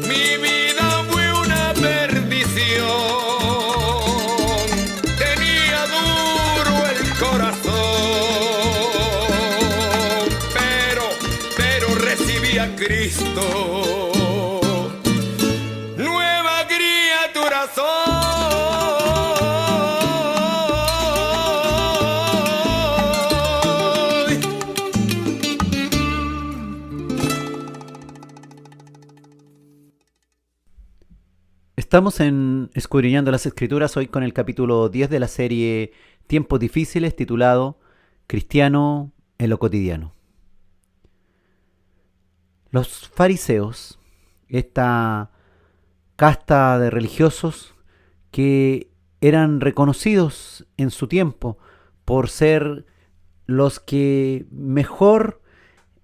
Speaker 7: Mi vida fue una perdición, tenía duro el corazón, pero recibí a Cristo, nueva criatura soy.
Speaker 2: Estamos escudriñando las Escrituras hoy con el capítulo 10 de la serie Tiempos Difíciles, titulado Cristiano en lo cotidiano. Los fariseos, esta casta de religiosos que eran reconocidos en su tiempo por ser los que mejor,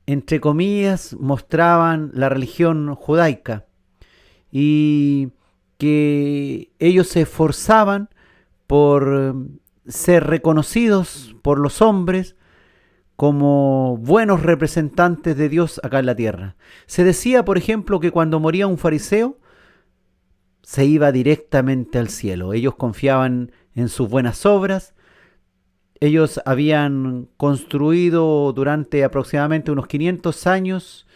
Speaker 2: entre comillas, mostraban la religión judaica, y que ellos se esforzaban por ser reconocidos por los hombres como buenos representantes de Dios acá en la tierra. Se decía, por ejemplo, que cuando moría un fariseo, se iba directamente al cielo. Ellos confiaban en sus buenas obras. Ellos habían construido durante aproximadamente unos 500 años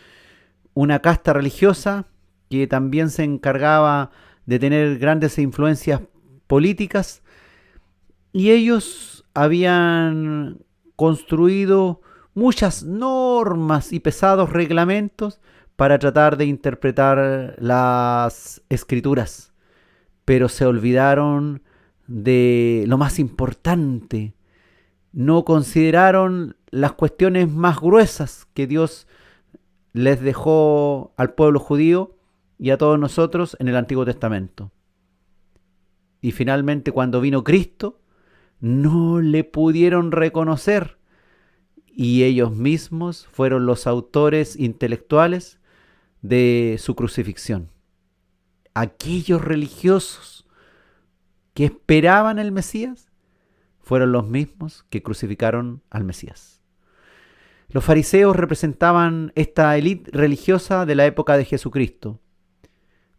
Speaker 2: una casta religiosa que también se encargaba de tener grandes influencias políticas, y ellos habían construido muchas normas y pesados reglamentos para tratar de interpretar las Escrituras, pero se olvidaron de lo más importante. No consideraron las cuestiones más gruesas que Dios les dejó al pueblo judío y a todos nosotros en el Antiguo Testamento. Y finalmente, cuando vino Cristo, no le pudieron reconocer, y ellos mismos fueron los autores intelectuales de su crucifixión. Aquellos religiosos que esperaban el Mesías fueron los mismos que crucificaron al Mesías. Los fariseos representaban esta élite religiosa de la época de Jesucristo.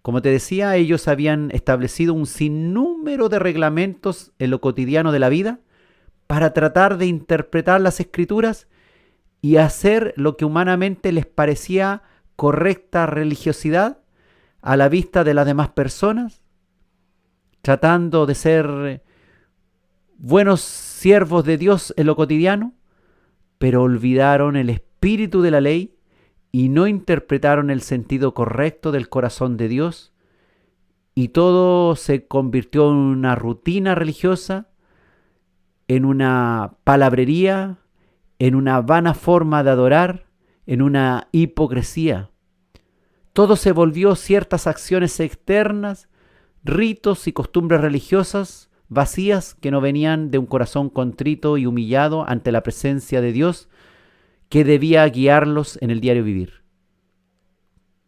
Speaker 2: Como te decía, ellos habían establecido un sinnúmero de reglamentos en lo cotidiano de la vida para tratar de interpretar las Escrituras y hacer lo que humanamente les parecía correcta religiosidad a la vista de las demás personas, tratando de ser buenos siervos de Dios en lo cotidiano, pero olvidaron el espíritu de la ley y no interpretaron el sentido correcto del corazón de Dios, y todo se convirtió en una rutina religiosa, en una palabrería, en una vana forma de adorar, en una hipocresía. Todo se volvió ciertas acciones externas, ritos y costumbres religiosas vacías que no venían de un corazón contrito y humillado ante la presencia de Dios que debía guiarlos en el diario vivir.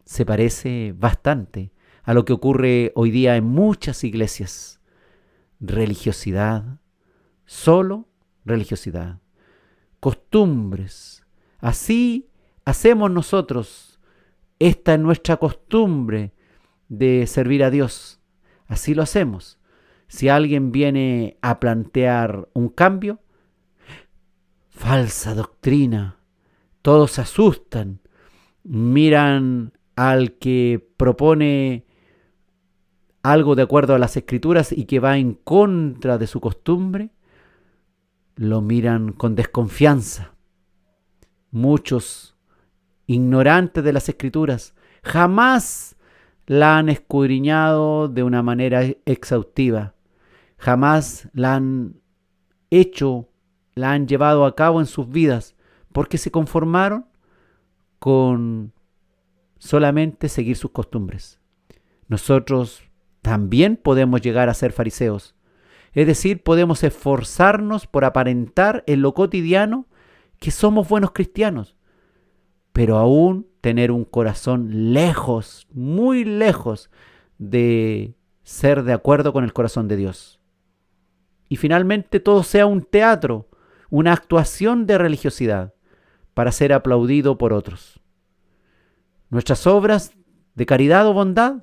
Speaker 2: Se parece bastante a lo que ocurre hoy día en muchas iglesias. Religiosidad, solo religiosidad. Costumbres. Así hacemos nosotros. Esta es nuestra costumbre de servir a Dios. Así lo hacemos. Si alguien viene a plantear un cambio, falsa doctrina. Todos se asustan, miran al que propone algo de acuerdo a las Escrituras y que va en contra de su costumbre, lo miran con desconfianza. Muchos, ignorantes de las Escrituras, jamás la han escudriñado de una manera exhaustiva, jamás la han hecho, la han llevado a cabo en sus vidas, porque se conformaron con solamente seguir sus costumbres. Nosotros también podemos llegar a ser fariseos, es decir, podemos esforzarnos por aparentar en lo cotidiano que somos buenos cristianos, pero aún tener un corazón lejos, muy lejos de ser de acuerdo con el corazón de Dios. Y finalmente todo sea un teatro, una actuación de religiosidad para ser aplaudido por otros. Nuestras obras de caridad o bondad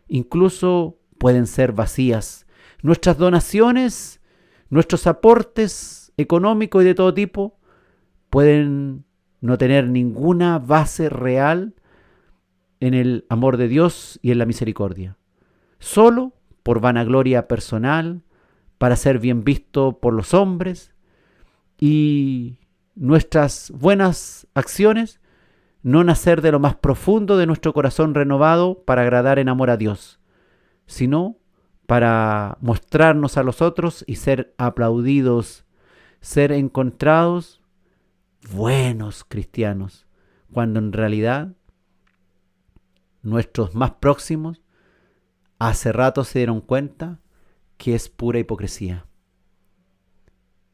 Speaker 2: incluso pueden ser vacías. Nuestras donaciones, nuestros aportes económicos y de todo tipo pueden no tener ninguna base real en el amor de Dios y en la misericordia. Solo por vanagloria personal, para ser bien visto por los hombres, y nuestras buenas acciones no nacer de lo más profundo de nuestro corazón renovado para agradar en amor a Dios, sino para mostrarnos a los otros y ser aplaudidos, ser encontrados buenos cristianos, cuando en realidad nuestros más próximos hace rato se dieron cuenta que es pura hipocresía.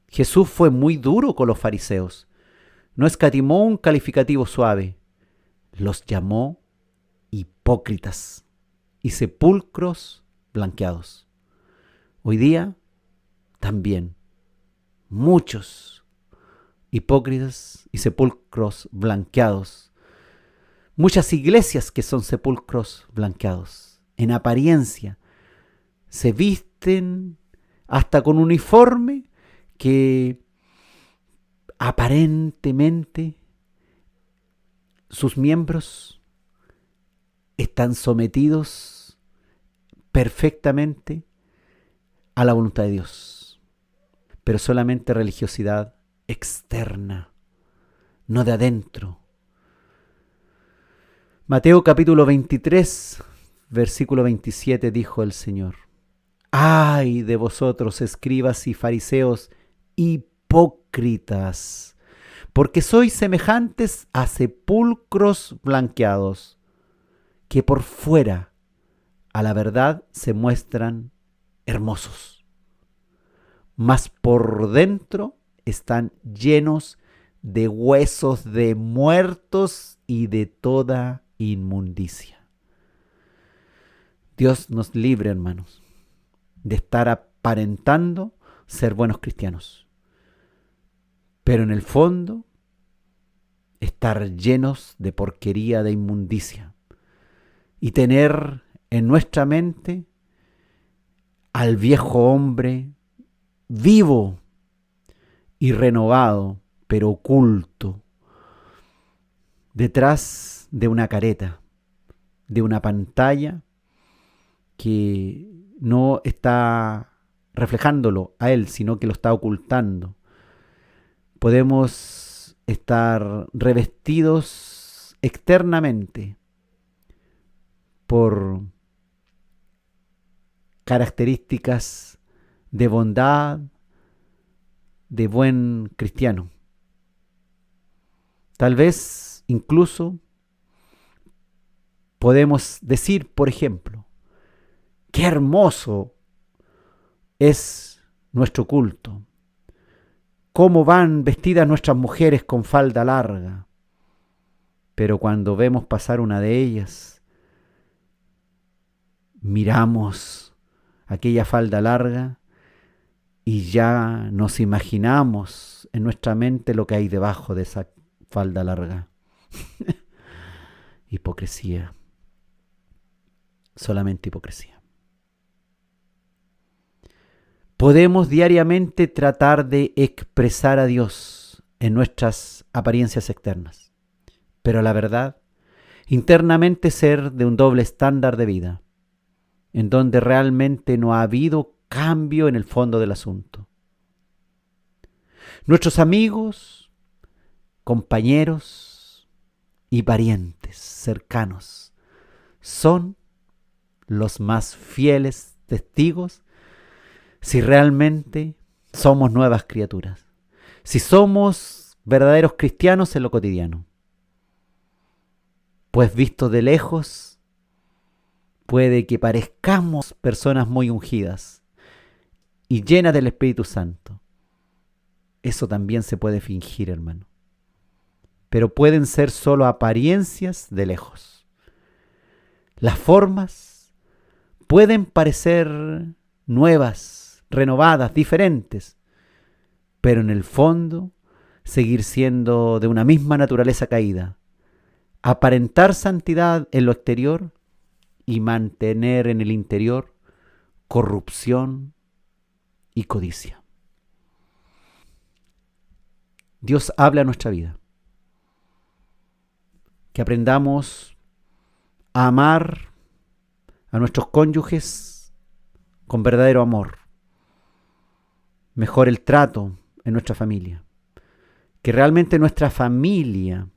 Speaker 2: Jesús fue muy duro con los fariseos. No escatimó un calificativo suave. Los llamó hipócritas y sepulcros blanqueados. Hoy día también muchos hipócritas y sepulcros blanqueados. Muchas iglesias que son sepulcros blanqueados. En apariencia se visten hasta con uniforme que aparentemente sus miembros están sometidos perfectamente a la voluntad de Dios, pero solamente religiosidad externa, no de adentro. Mateo capítulo 23, versículo 27 dijo el Señor: ¡ay de vosotros, escribas y fariseos, hipócritas! Porque sois semejantes a sepulcros blanqueados, que por fuera a la verdad se muestran hermosos, mas por dentro están llenos de huesos de muertos y de toda inmundicia. Dios nos libre, hermanos, de estar aparentando ser buenos cristianos, pero en el fondo estar llenos de porquería, de inmundicia, y tener en nuestra mente al viejo hombre vivo y renovado, pero oculto, detrás de una careta, de una pantalla que no está reflejándolo a él, sino que lo está ocultando. Podemos estar revestidos externamente por características de bondad, de buen cristiano. Tal vez incluso podemos decir, por ejemplo, qué hermoso es nuestro culto, cómo van vestidas nuestras mujeres con falda larga, pero cuando vemos pasar una de ellas, miramos aquella falda larga y ya nos imaginamos en nuestra mente lo que hay debajo de esa falda larga. Hipocresía. Solamente hipocresía. Podemos diariamente tratar de expresar a Dios en nuestras apariencias externas, pero la verdad, internamente ser de un doble estándar de vida, en donde realmente no ha habido cambio en el fondo del asunto. Nuestros amigos, compañeros y parientes cercanos son los más fieles testigos si realmente somos nuevas criaturas, si somos verdaderos cristianos en lo cotidiano. Pues visto de lejos, puede que parezcamos personas muy ungidas y llenas del Espíritu Santo. Eso también se puede fingir, hermano. Pero pueden ser solo apariencias de lejos. Las formas pueden parecer nuevas, renovadas, diferentes, pero en el fondo seguir siendo de una misma naturaleza caída. Aparentar santidad en lo exterior y mantener en el interior corrupción y codicia. Dios habla a nuestra vida. Que aprendamos a amar a nuestros cónyuges con verdadero amor. Mejor el trato en nuestra familia. Que realmente nuestra familia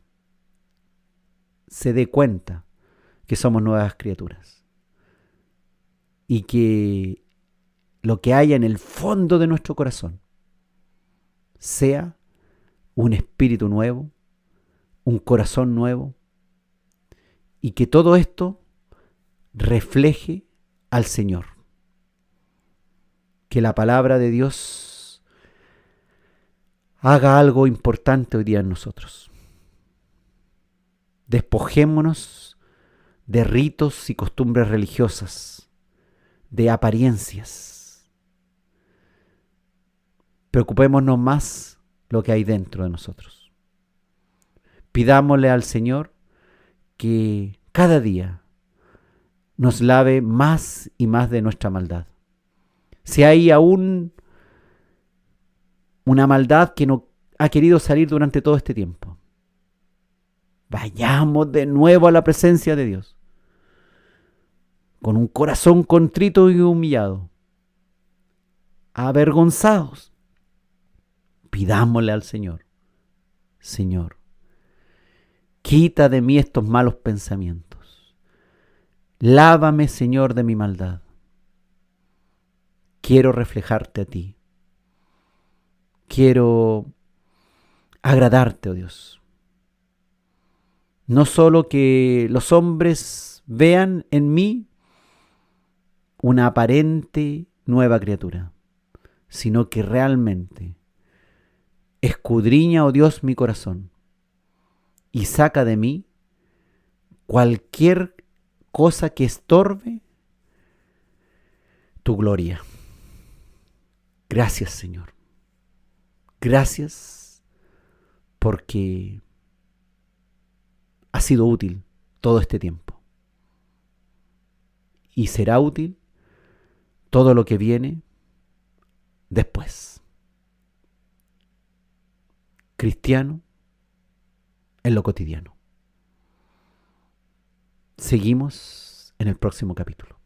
Speaker 2: se dé cuenta que somos nuevas criaturas. Y que lo que haya en el fondo de nuestro corazón sea un espíritu nuevo, un corazón nuevo, y que todo esto refleje al Señor. Que la palabra de Dios haga algo importante hoy día en nosotros. Despojémonos de ritos y costumbres religiosas, de apariencias. Preocupémonos más lo que hay dentro de nosotros. Pidámosle al Señor que cada día nos lave más y más de nuestra maldad. Si hay aún una maldad que no ha querido salir durante todo este tiempo, vayamos de nuevo a la presencia de Dios, con un corazón contrito y humillado, avergonzados. Pidámosle al Señor: Señor, quita de mí estos malos pensamientos. Lávame, Señor, de mi maldad. Quiero reflejarte a ti. Quiero agradarte, oh Dios. No solo que los hombres vean en mí una aparente nueva criatura, sino que realmente escudriña, oh Dios, mi corazón y saca de mí cualquier cosa que estorbe tu gloria. Gracias, Señor. Gracias porque ha sido útil todo este tiempo. Y será útil todo lo que viene después. Cristiano en lo cotidiano. Seguimos en el próximo capítulo.